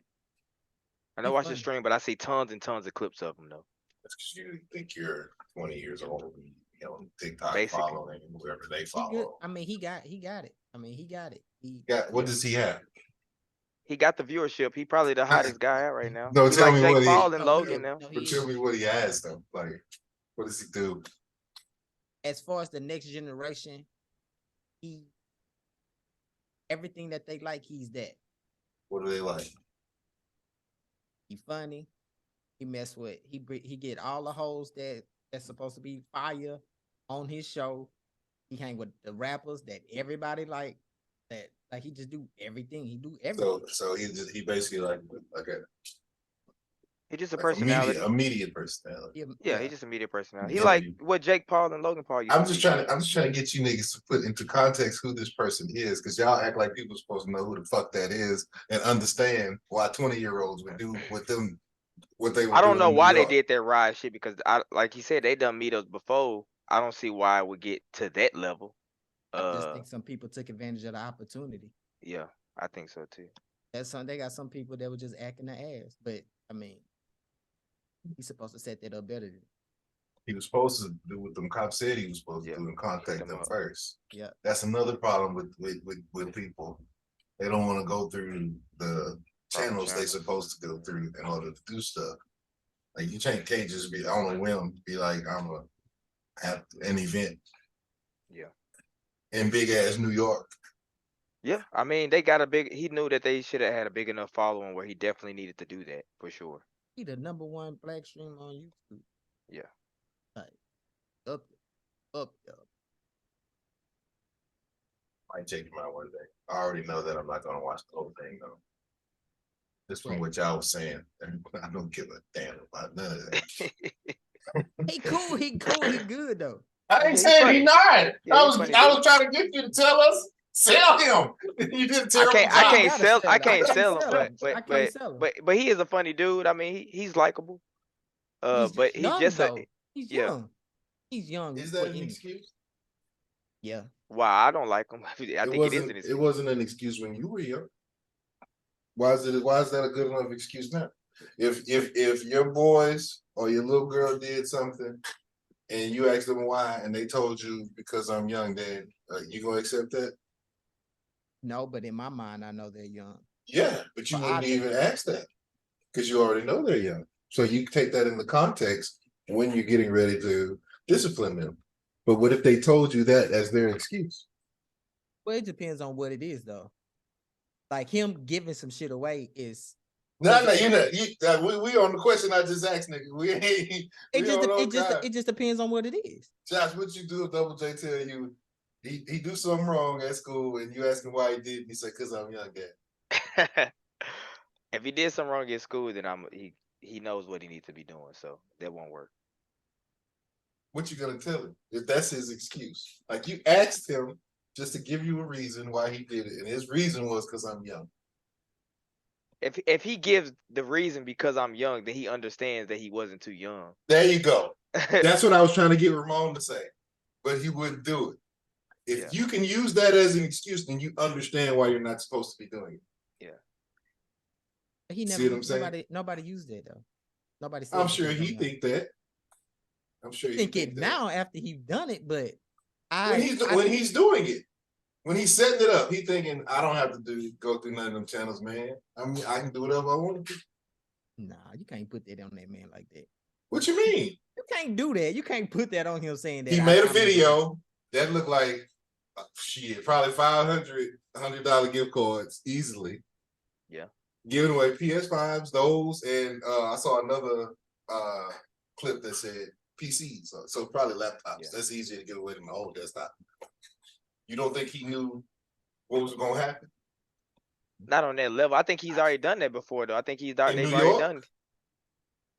[SPEAKER 2] I know watch the stream, but I see tons and tons of clips of him though.
[SPEAKER 1] That's because you think you're 20 years old. You know, TikTok
[SPEAKER 2] Basically.
[SPEAKER 1] following whoever they follow.
[SPEAKER 3] I mean, he got it. I mean, he got it.
[SPEAKER 1] What does he have?
[SPEAKER 2] He got the viewership. He probably the hottest guy out right now.
[SPEAKER 1] No,
[SPEAKER 2] He's
[SPEAKER 1] tell
[SPEAKER 2] like
[SPEAKER 1] me
[SPEAKER 2] Jake
[SPEAKER 1] what
[SPEAKER 2] Paul and Logan now.
[SPEAKER 1] But tell me what he has though. Like, what does he do?
[SPEAKER 3] As far as the next generation, everything that they like, he's that.
[SPEAKER 1] What do they like?
[SPEAKER 3] He funny. He mess with he get all the hoes that's supposed to be fire on his show. He hang with the rappers that everybody like. That like he just do everything. He do everything.
[SPEAKER 1] So he basically like a
[SPEAKER 2] He's just a
[SPEAKER 1] like
[SPEAKER 2] personality.
[SPEAKER 1] a media personality.
[SPEAKER 2] Yeah, he's just a media personality. He
[SPEAKER 1] Yeah.
[SPEAKER 2] like what Jake Paul and Logan Paul used
[SPEAKER 1] I'm
[SPEAKER 2] to
[SPEAKER 1] just
[SPEAKER 2] be.
[SPEAKER 1] trying to get you niggas to put into context who this person is, because y'all act like people supposed to know who the fuck that is and understand why 20-year-olds would do with them what they would
[SPEAKER 2] I don't
[SPEAKER 1] do
[SPEAKER 2] know
[SPEAKER 1] in New
[SPEAKER 2] why they
[SPEAKER 1] York.
[SPEAKER 2] did that ride shit because I like he said they done meetups before. I don't see why it would get to that level.
[SPEAKER 3] I just think some people took advantage of the opportunity.
[SPEAKER 2] Yeah, I think so too.
[SPEAKER 3] They got some people that were just acting their ass, but I mean, he's supposed to set that up better.
[SPEAKER 1] He was supposed to do what them cops said he was supposed to do and contact them first.
[SPEAKER 3] Yeah,
[SPEAKER 1] that's another problem with people. They don't want to go through the channels they supposed to go through in order to do stuff. Like you can't just be on a whim, be like, I'm gonna have an event.
[SPEAKER 2] Yeah.
[SPEAKER 1] In big ass New York.
[SPEAKER 2] Yeah, I mean they got a big. He knew that they should have had a big enough following where he definitely needed to do that for sure.
[SPEAKER 3] He the #1 black stream on YouTube.
[SPEAKER 2] Yeah.
[SPEAKER 3] Like up.
[SPEAKER 1] Might check him out one day. I already know that I'm not gonna watch the whole thing though. Just from what y'all was saying, I don't give a damn about none of that.
[SPEAKER 3] He cool. He good though.
[SPEAKER 1] I ain't saying he not.
[SPEAKER 3] Yeah,
[SPEAKER 1] I
[SPEAKER 3] he's
[SPEAKER 1] was
[SPEAKER 3] funny,
[SPEAKER 1] trying to get you to tell us, sell him. You did a terrible job.
[SPEAKER 2] I can't sell him,
[SPEAKER 3] I can't sell him.
[SPEAKER 2] but he is a funny dude. I mean, he's likable. But he's
[SPEAKER 3] young,
[SPEAKER 2] just
[SPEAKER 3] though.
[SPEAKER 2] a
[SPEAKER 3] He's
[SPEAKER 2] yeah.
[SPEAKER 3] young. He's young.
[SPEAKER 1] Is that an excuse?
[SPEAKER 3] Yeah.
[SPEAKER 2] Wow, I don't like him. I think it is an excuse.
[SPEAKER 1] It wasn't an excuse when you were young. Why is that a good enough excuse now? If your boys or your little girl did something and you asked them why and they told you because I'm young, then you gonna accept that?
[SPEAKER 3] No, but in my mind, I know they're young.
[SPEAKER 1] Yeah, but you wouldn't even ask that because you already know they're young. So you take that in the context when you're getting ready to discipline them. But what if they told you that as their excuse?
[SPEAKER 3] Well, it depends on what it is, though. Like him giving some shit away is.
[SPEAKER 1] No, we on the question I just asked, nigga.
[SPEAKER 3] It just depends on what it is.
[SPEAKER 1] Josh, what you do if Double J tell you he do something wrong at school and you ask him why he did, and he said, "Cause I'm young, Dad."
[SPEAKER 2] If he did something wrong at school, then he knows what he needs to be doing, so that won't work.
[SPEAKER 1] What you gonna tell him if that's his excuse? Like you asked him just to give you a reason why he did it, and his reason was because I'm young.
[SPEAKER 2] If he gives the reason because I'm young, then he understands that he wasn't too young.
[SPEAKER 1] There you go. That's what I was trying to get Ramon to say, but he wouldn't do it. If you can use that as an excuse, then you understand why you're not supposed to be doing it.
[SPEAKER 2] Yeah.
[SPEAKER 3] He never.
[SPEAKER 1] See what I'm saying?
[SPEAKER 3] Nobody used it though. Nobody said.
[SPEAKER 1] I'm sure he think that. I'm sure he
[SPEAKER 3] think it now after he's done it, but
[SPEAKER 1] when he's doing it, when he's setting it up, he thinking, I don't have to go through none of them channels, man. I mean, I can do whatever I want to do.
[SPEAKER 3] Nah, you can't put that on that man like that.
[SPEAKER 1] What you mean?
[SPEAKER 3] You can't do that. You can't put that on him saying that.
[SPEAKER 1] He made a video that looked like shit, probably $100 gift cards easily.
[SPEAKER 2] Yeah.
[SPEAKER 1] Giving away PS5s, those, and I saw another clip that said PCs, so probably laptops. Yeah. That's easier to give away than the whole desktop. You don't think he knew what was going to happen?
[SPEAKER 2] Not on that level. I think he's already done that before, though. I think they've already done.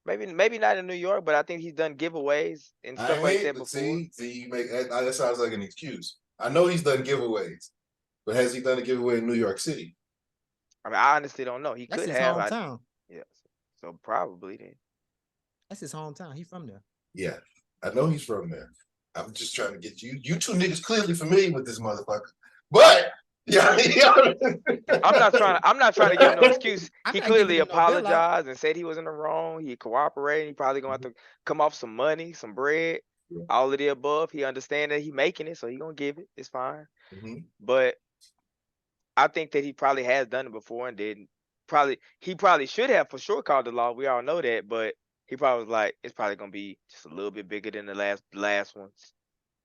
[SPEAKER 2] Maybe not in New York, but I think he's done giveaways and stuff like that before.
[SPEAKER 1] See, you make that sounds like an excuse. I know he's done giveaways, but has he done a giveaway in New York City?
[SPEAKER 2] I mean, I honestly don't know.
[SPEAKER 3] That's his hometown.
[SPEAKER 2] Yeah, so probably then.
[SPEAKER 3] That's his hometown. He's from there.
[SPEAKER 1] Yeah, I know he's from there. I'm just trying to get you. You two niggas clearly familiar with this motherfucker, but yeah,
[SPEAKER 2] I'm not trying to give him no excuse. He clearly apologized and said he was in the wrong. He cooperated. He probably gonna have to come off some money, some bread, all of the above. He understands that he making it, so he gonna give it. It's fine. But I think that he probably has done it before and didn't. He probably should have for sure called the law. We all know that, but he probably was like, it's probably gonna be just a little bit bigger than the last ones.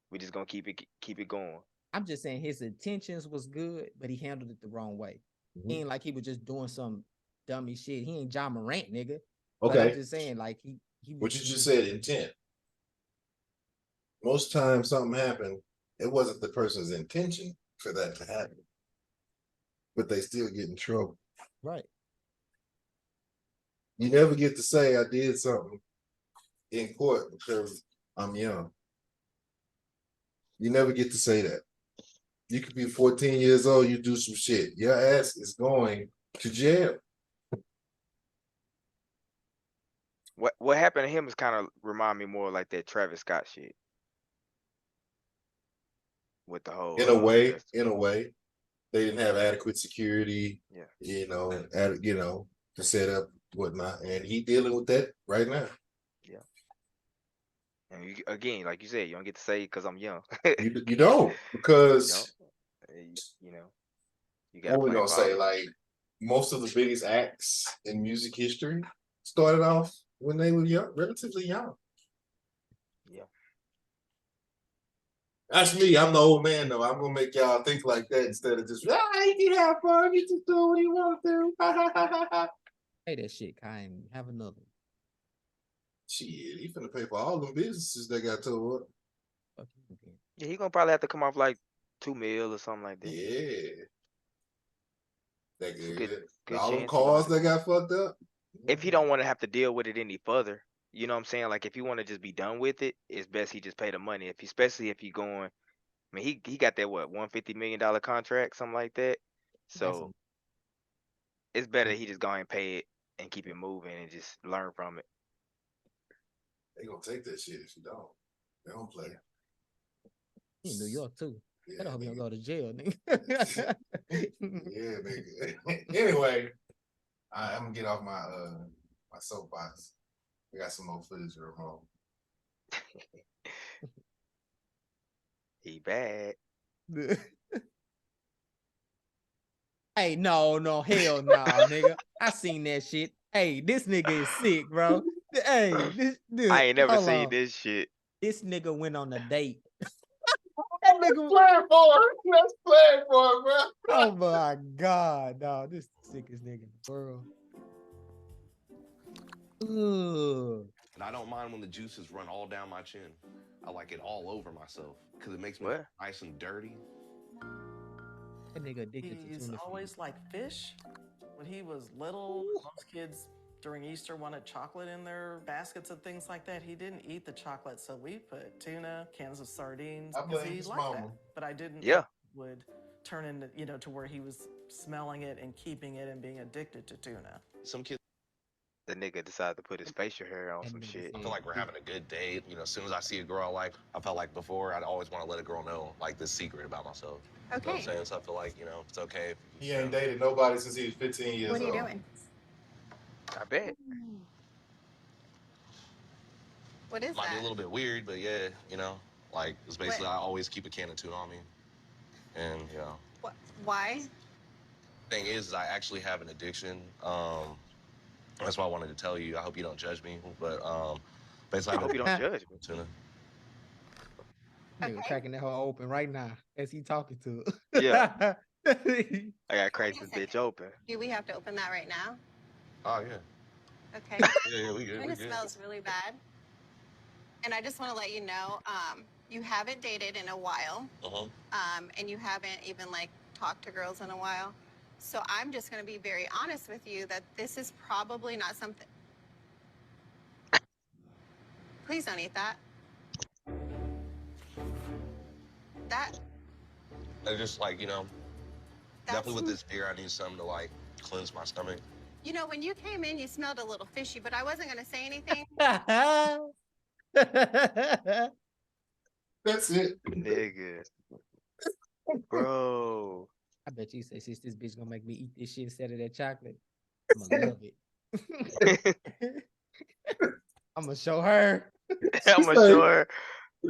[SPEAKER 2] We just gonna keep it going.
[SPEAKER 3] I'm just saying his intentions was good, but he handled it the wrong way. He ain't like he was just doing some dummy shit. He ain't John Morant, nigga.
[SPEAKER 1] Okay.
[SPEAKER 3] But I'm just saying, like he
[SPEAKER 1] what you just said, intent. Most times something happened, it wasn't the person's intention for that to happen, but they still get in trouble.
[SPEAKER 3] Right.
[SPEAKER 1] You never get to say I did something in court because I'm young. You never get to say that. You could be 14 years old, you do some shit. Your ass is going to jail.
[SPEAKER 2] What happened to him is kind of remind me more like that Travis Scott shit. With the whole
[SPEAKER 1] In a way, they didn't have adequate security.
[SPEAKER 2] Yeah.
[SPEAKER 1] To set up whatnot, and he dealing with that right now.
[SPEAKER 2] Yeah. And again, like you said, you don't get to say because I'm young.
[SPEAKER 1] you don't, because
[SPEAKER 2] you know, you got.
[SPEAKER 1] What we gonna say? Like most of the biggest acts in music history started off when they were young, relatively young.
[SPEAKER 2] Yeah.
[SPEAKER 1] That's me. I'm the old man, though. I'm gonna make y'all think like that instead of just he can have fun. He just do what he want to.
[SPEAKER 3] Hey, that shit, Kyle. Have another.
[SPEAKER 1] Shit, he finna pay for all the businesses that got tore up.
[SPEAKER 2] Yeah, he gonna probably have to come off like $2 million or something like that.
[SPEAKER 1] Yeah. That
[SPEAKER 2] good
[SPEAKER 1] all them
[SPEAKER 2] chance
[SPEAKER 1] cars that got fucked up.
[SPEAKER 2] If he don't want to have to deal with it any further, you know what I'm saying? Like if you want to just be done with it, it's best he just pay the money. Especially if he going, I mean, he got that $150 million contract, something like that. So it's better he just go ahead and pay it and keep it moving and just learn from it.
[SPEAKER 1] They gonna take that shit if you don't. They don't play.
[SPEAKER 3] He in New York too.
[SPEAKER 1] Yeah,
[SPEAKER 3] I hope he don't go to jail, nigga.
[SPEAKER 1] Yeah, nigga. Anyway, I'm gonna get off my my soapbox. We got some more footage to remove.
[SPEAKER 2] He bad.
[SPEAKER 3] Hey, no, hell nah, nigga. I seen that shit. Hey, this nigga is sick, bro. Hey, this
[SPEAKER 2] I ain't never
[SPEAKER 3] hold
[SPEAKER 2] seen
[SPEAKER 3] on.
[SPEAKER 2] this shit.
[SPEAKER 3] This nigga went on a date.
[SPEAKER 1] That nigga playing for it. Let's play for it, bro.
[SPEAKER 3] Oh my god, dog. This is the sickest nigga in the world. Ugh.
[SPEAKER 18] And I don't mind when the juices run all down my chin. I like it all over myself because it makes me nice and dirty.
[SPEAKER 3] That nigga addicted to
[SPEAKER 19] He's
[SPEAKER 3] tuna
[SPEAKER 19] always like fish. When he was little, most kids during Easter wanted chocolate in their baskets and things like that. He didn't eat the chocolate, so we put tuna, cans of sardines, because he liked that. But I didn't think it would turn into, to where he was smelling it and keeping it and being addicted to tuna.
[SPEAKER 18] Some kids.
[SPEAKER 2] The nigga decided to put his facial hair on some shit.
[SPEAKER 18] I feel like we're having a good date. As soon as I see a girl I like, I felt like before, I'd always want to let a girl know, like, this secret about myself.
[SPEAKER 20] Okay.
[SPEAKER 18] You know what I'm saying? So I feel like, it's okay. If,
[SPEAKER 1] He ain't dated nobody since he was 15 years old.
[SPEAKER 20] What are you doing?
[SPEAKER 2] I bet.
[SPEAKER 20] What is
[SPEAKER 18] Might be
[SPEAKER 20] that?
[SPEAKER 18] a little bit weird, but yeah, like, it's basically I always keep a can of tuna on me. And,
[SPEAKER 20] What? Why?
[SPEAKER 18] Thing is, I actually have an addiction. That's why I wanted to tell you. I hope you don't judge me, but basically,
[SPEAKER 2] I hope you don't judge me.
[SPEAKER 18] Tuna.
[SPEAKER 3] Nigga cracking that hole open right now as he talking to her.
[SPEAKER 2] Yeah. I gotta crack this bitch open.
[SPEAKER 20] Do we have to open that right now?
[SPEAKER 18] Oh yeah.
[SPEAKER 20] Okay.
[SPEAKER 18] Yeah, we good.
[SPEAKER 20] It smells really bad. And I just want to let you know, you haven't dated in a while. And you haven't even talked to girls in a while. So I'm just going to be very honest with you that this is probably not something. Please don't eat that.
[SPEAKER 18] I just definitely with this beer, I need something to cleanse my stomach.
[SPEAKER 20] When you came in, you smelled a little fishy, but I wasn't going to say anything.
[SPEAKER 1] That's it.
[SPEAKER 2] Nigga. Bro.
[SPEAKER 3] I bet you say, since this bitch gonna make me eat this shit instead of that chocolate, I'm gonna love it. I'm gonna show her.
[SPEAKER 2] I'm gonna show her.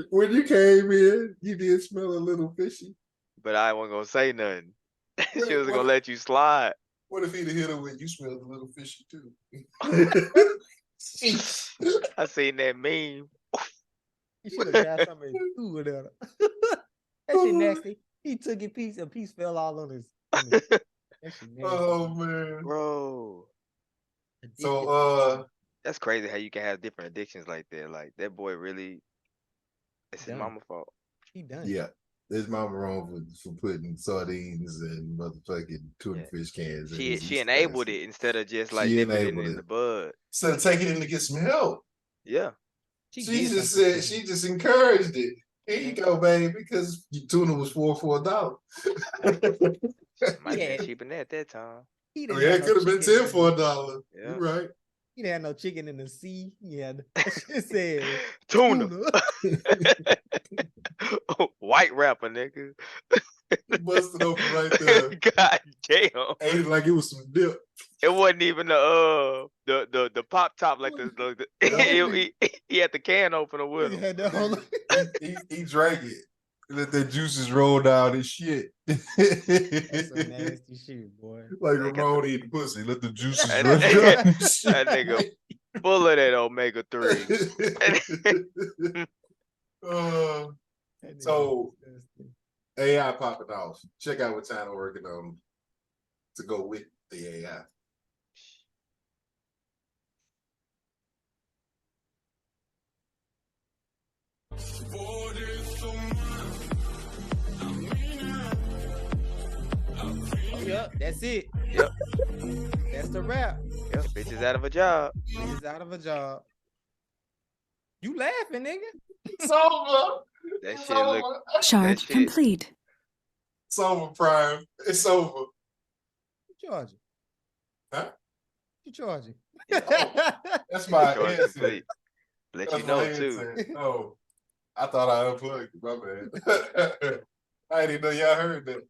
[SPEAKER 1] When you came in, you did smell a little fishy.
[SPEAKER 2] But I wasn't gonna say nothing. She was gonna let you slide.
[SPEAKER 1] What if he'd have hit her with, you smelled a little fishy too?
[SPEAKER 2] I seen that meme.
[SPEAKER 3] You should have got something to do with her. That shit nasty. He took a piece fell all on his. That shit nasty.
[SPEAKER 1] Oh man,
[SPEAKER 2] bro.
[SPEAKER 1] So
[SPEAKER 2] that's crazy how you can have different addictions like that. Like that boy really, it's his
[SPEAKER 3] Done.
[SPEAKER 2] mama's fault.
[SPEAKER 3] He done.
[SPEAKER 1] yeah, his mama wrong for putting sardines and motherfucking tuna fish cans. in his
[SPEAKER 2] She
[SPEAKER 1] Easter
[SPEAKER 2] enabled
[SPEAKER 1] basket.
[SPEAKER 2] it instead of just like
[SPEAKER 1] She
[SPEAKER 2] nipping it
[SPEAKER 1] enabled
[SPEAKER 2] in
[SPEAKER 1] it.
[SPEAKER 2] the bud.
[SPEAKER 1] Instead of taking him to get some help.
[SPEAKER 2] Yeah.
[SPEAKER 1] She just said, she just encouraged it. Here you go, baby, because your tuna was $4 for $1.
[SPEAKER 2] Might have been cheaper than that time.
[SPEAKER 3] He
[SPEAKER 1] Oh,
[SPEAKER 3] didn't
[SPEAKER 1] yeah,
[SPEAKER 3] have
[SPEAKER 1] it
[SPEAKER 3] no
[SPEAKER 1] could have been
[SPEAKER 3] chicken
[SPEAKER 1] 10 for $1.
[SPEAKER 2] Yeah.
[SPEAKER 1] You're right.
[SPEAKER 3] He didn't have no chicken in the sea. Yeah, that shit said
[SPEAKER 2] Tuna. White rapper, nigga.
[SPEAKER 1] Busted open right there.
[SPEAKER 2] God damn.
[SPEAKER 1] Ate it like it was some dip.
[SPEAKER 2] It wasn't even the pop top like he had the can opener with him.
[SPEAKER 1] He drank it. Let the juices roll down his shit.
[SPEAKER 3] That's some nasty shit, boy.
[SPEAKER 1] Like Ramon eating pussy. Let the juices
[SPEAKER 2] That
[SPEAKER 1] run down his shit.
[SPEAKER 2] nigga full of that omega-3.
[SPEAKER 1] So AI popping off. Check out what China working on to go with the AI.
[SPEAKER 3] Yep, that's it.
[SPEAKER 2] Yep.
[SPEAKER 3] That's the wrap.
[SPEAKER 2] Yep, bitches out of a job.
[SPEAKER 3] Bitches out of a job. You laughing, nigga?
[SPEAKER 1] It's over.
[SPEAKER 2] That
[SPEAKER 1] It's
[SPEAKER 2] shit
[SPEAKER 1] over.
[SPEAKER 2] look.
[SPEAKER 21] Charge complete.
[SPEAKER 1] It's over, Prime. It's over.
[SPEAKER 3] You charging?
[SPEAKER 1] Huh?
[SPEAKER 3] You charging?
[SPEAKER 1] That's my
[SPEAKER 2] Charge
[SPEAKER 1] headset.
[SPEAKER 2] complete. Let
[SPEAKER 1] That's
[SPEAKER 2] you
[SPEAKER 1] my
[SPEAKER 2] know too.
[SPEAKER 1] headset. Oh, I thought I unplugged it. My bad. I didn't know y'all heard that.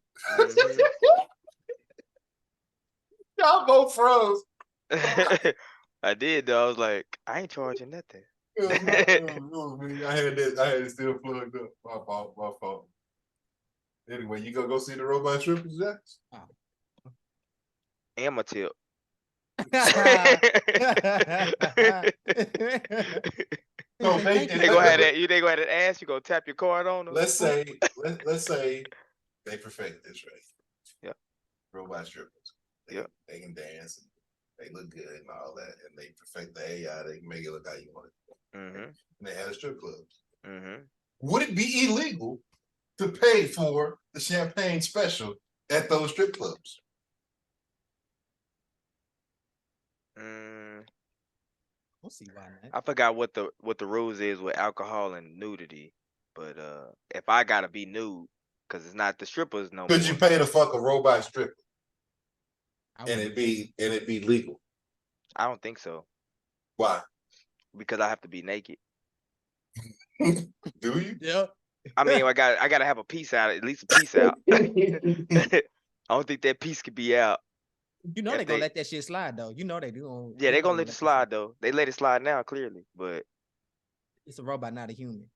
[SPEAKER 1] Y'all both froze.
[SPEAKER 2] I did though. I was like, I ain't charging nothing.
[SPEAKER 1] It was me. I had it still plugged up. My fault. Anyway, you gonna go see the robot strippers, Jax?
[SPEAKER 2] And my tip.
[SPEAKER 1] So
[SPEAKER 2] they gonna have that. You they gonna have that ass. You gonna tap your card on them.
[SPEAKER 1] Let's say they perfect this, right?
[SPEAKER 2] Yep.
[SPEAKER 1] Robot strippers. They can dance and they look good and all that, and they perfect the AI. They can make it look how you want it. And they have strip clubs. Would it be illegal to pay for the champagne special at those strip clubs?
[SPEAKER 3] We'll see why not.
[SPEAKER 2] I forgot what the rules is with alcohol and nudity, but if I gotta be nude, cause it's not the strippers no more.
[SPEAKER 1] Could you pay to fuck a robot stripper? And it be legal?
[SPEAKER 2] I don't think so.
[SPEAKER 1] Why?
[SPEAKER 2] Because I have to be naked.
[SPEAKER 1] Do you?
[SPEAKER 3] Yeah.
[SPEAKER 2] I mean, I gotta have a piece out, at least a piece out. I don't think that piece could be out.
[SPEAKER 3] You know they gonna let that shit slide though. You know they do.
[SPEAKER 2] Yeah, they gonna let it slide though. They let it slide now, clearly, but
[SPEAKER 3] it's a robot, not a human.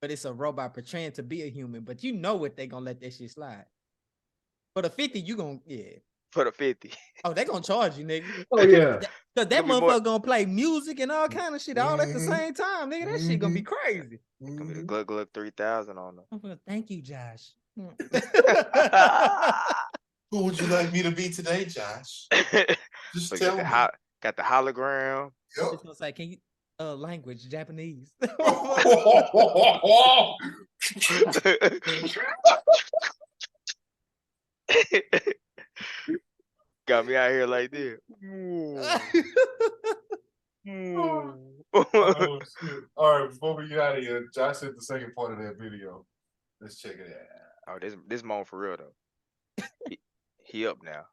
[SPEAKER 3] But it's a robot portraying to be a human. But you know what they gonna let that shit slide. For the 50, you gonna
[SPEAKER 2] for the 50.
[SPEAKER 3] Oh, they gonna charge you, nigga.
[SPEAKER 1] Oh yeah.
[SPEAKER 3] Cause that motherfucker gonna play music and all kind of shit all at the same time, nigga. That shit gonna be crazy.
[SPEAKER 2] Gonna be the Glug 3000 on them.
[SPEAKER 3] Thank you, Josh.
[SPEAKER 1] Who would you like me to be today, Josh? Just
[SPEAKER 2] So
[SPEAKER 1] tell me.
[SPEAKER 2] Got the hologram.
[SPEAKER 3] It's gonna say, can you language Japanese?
[SPEAKER 2] Got me out here like this.
[SPEAKER 1] Oh, shit. All right, before we get out of here, Josh said the second part of that video. Let's check it out.
[SPEAKER 2] Oh, this Moan for real though. He up now.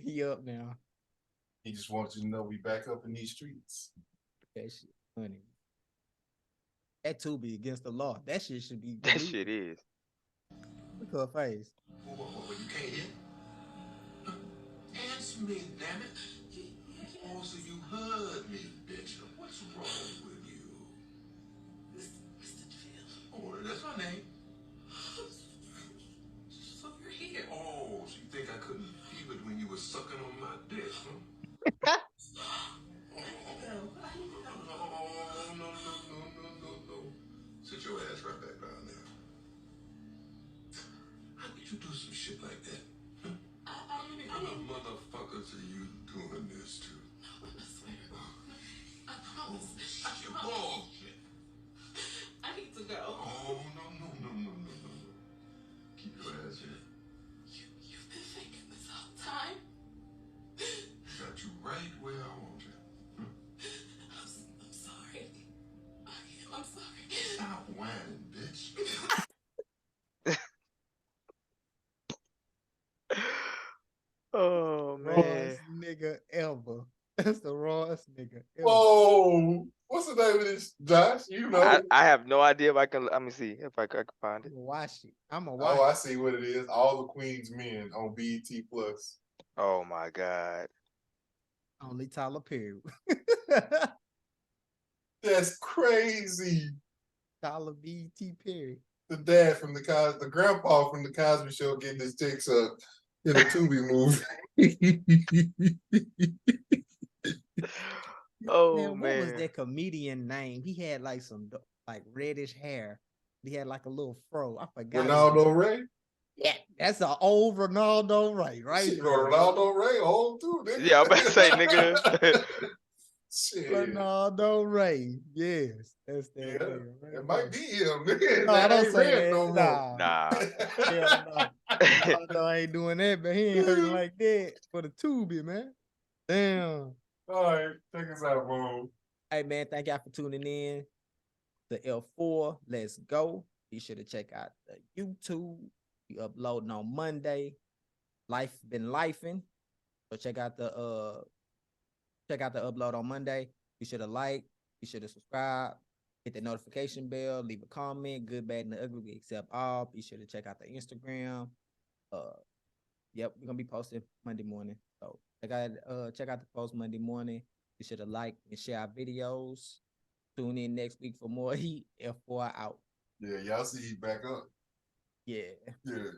[SPEAKER 3] He up now.
[SPEAKER 1] He just wants you to know we back up in these streets.
[SPEAKER 3] That shit funny. That too be against the law. That shit should be.
[SPEAKER 2] That shit is.
[SPEAKER 3] Look at her face.
[SPEAKER 22] You can't hear? Answer me, damn it. Oh, so you heard me, bitch. What's wrong with you? Mr. Jill. Oh, that's my name. So you're here. Oh, so you think I couldn't feel it when you were sucking on my dick, huh? No. Sit your ass right back down there. How could you do some shit like that? How many other motherfuckers girls are you doing this to?
[SPEAKER 10] No, I swear. I promise.
[SPEAKER 22] Shut your bullshit.
[SPEAKER 10] I need to go.
[SPEAKER 22] Oh, no. Keep your ass here.
[SPEAKER 10] You've been faking this whole time.
[SPEAKER 22] Got you right where I want you.
[SPEAKER 10] I'm sorry. I'm sorry.
[SPEAKER 22] Stop whining, bitch.
[SPEAKER 2] Oh man.
[SPEAKER 3] Rawest nigga ever. That's the rawest nigga ever.
[SPEAKER 1] Whoa, what's the name of this, Josh? You know?
[SPEAKER 2] I have no idea if I can. Let me see if I can find it.
[SPEAKER 3] I'm gonna watch it. I'm gonna watch
[SPEAKER 1] Oh, I
[SPEAKER 3] it.
[SPEAKER 1] see what it is. All the Queen's Men on BET Plus.
[SPEAKER 2] Oh my God.
[SPEAKER 3] Only Tyler Perry.
[SPEAKER 1] That's crazy.
[SPEAKER 3] Tyler B.T. Perry.
[SPEAKER 1] The dad from the grandpa from the Cosby Show getting his takes up in a Tubi movie.
[SPEAKER 2] Oh
[SPEAKER 3] Man, what was
[SPEAKER 2] man.
[SPEAKER 3] that comedian name? He had like some like reddish hair. He had like a little fro. I forgot.
[SPEAKER 1] Ronaldo Ray?
[SPEAKER 3] Yeah, that's an old Ronaldo Ray, right?
[SPEAKER 1] Shit, Ronaldo Ray, old too, nigga.
[SPEAKER 2] Yeah, I'm about to say, nigga.
[SPEAKER 1] Shit.
[SPEAKER 3] Ronaldo Ray. Yes, that's that
[SPEAKER 1] Yeah,
[SPEAKER 3] nigga. Right
[SPEAKER 1] it might be him, nigga.
[SPEAKER 3] No,
[SPEAKER 1] That
[SPEAKER 3] don't
[SPEAKER 1] ain't
[SPEAKER 3] say
[SPEAKER 1] red
[SPEAKER 3] that.
[SPEAKER 1] no more.
[SPEAKER 3] Nah. Hell no. Ronaldo ain't doing that, but he ain't hurting like that for the Tubi, man. Damn.
[SPEAKER 1] All right, take us out, bro.
[SPEAKER 3] Hey, man, thank y'all for tuning in. The F4, let's go. Be sure to check out the YouTube. We uploading on Monday. Life been lifing. So check out the upload on Monday. Be sure to like, be sure to subscribe, hit the notification bell, leave a comment, good, bad, and the ugly, we accept all. Be sure to check out the Instagram. Yep, we're gonna be posting Monday morning. So check out the post Monday morning. Be sure to like and share our videos. Tune in next week for more heat. F4 out.
[SPEAKER 1] Yeah, y'all see he's back up.
[SPEAKER 3] Yeah.
[SPEAKER 1] Yeah.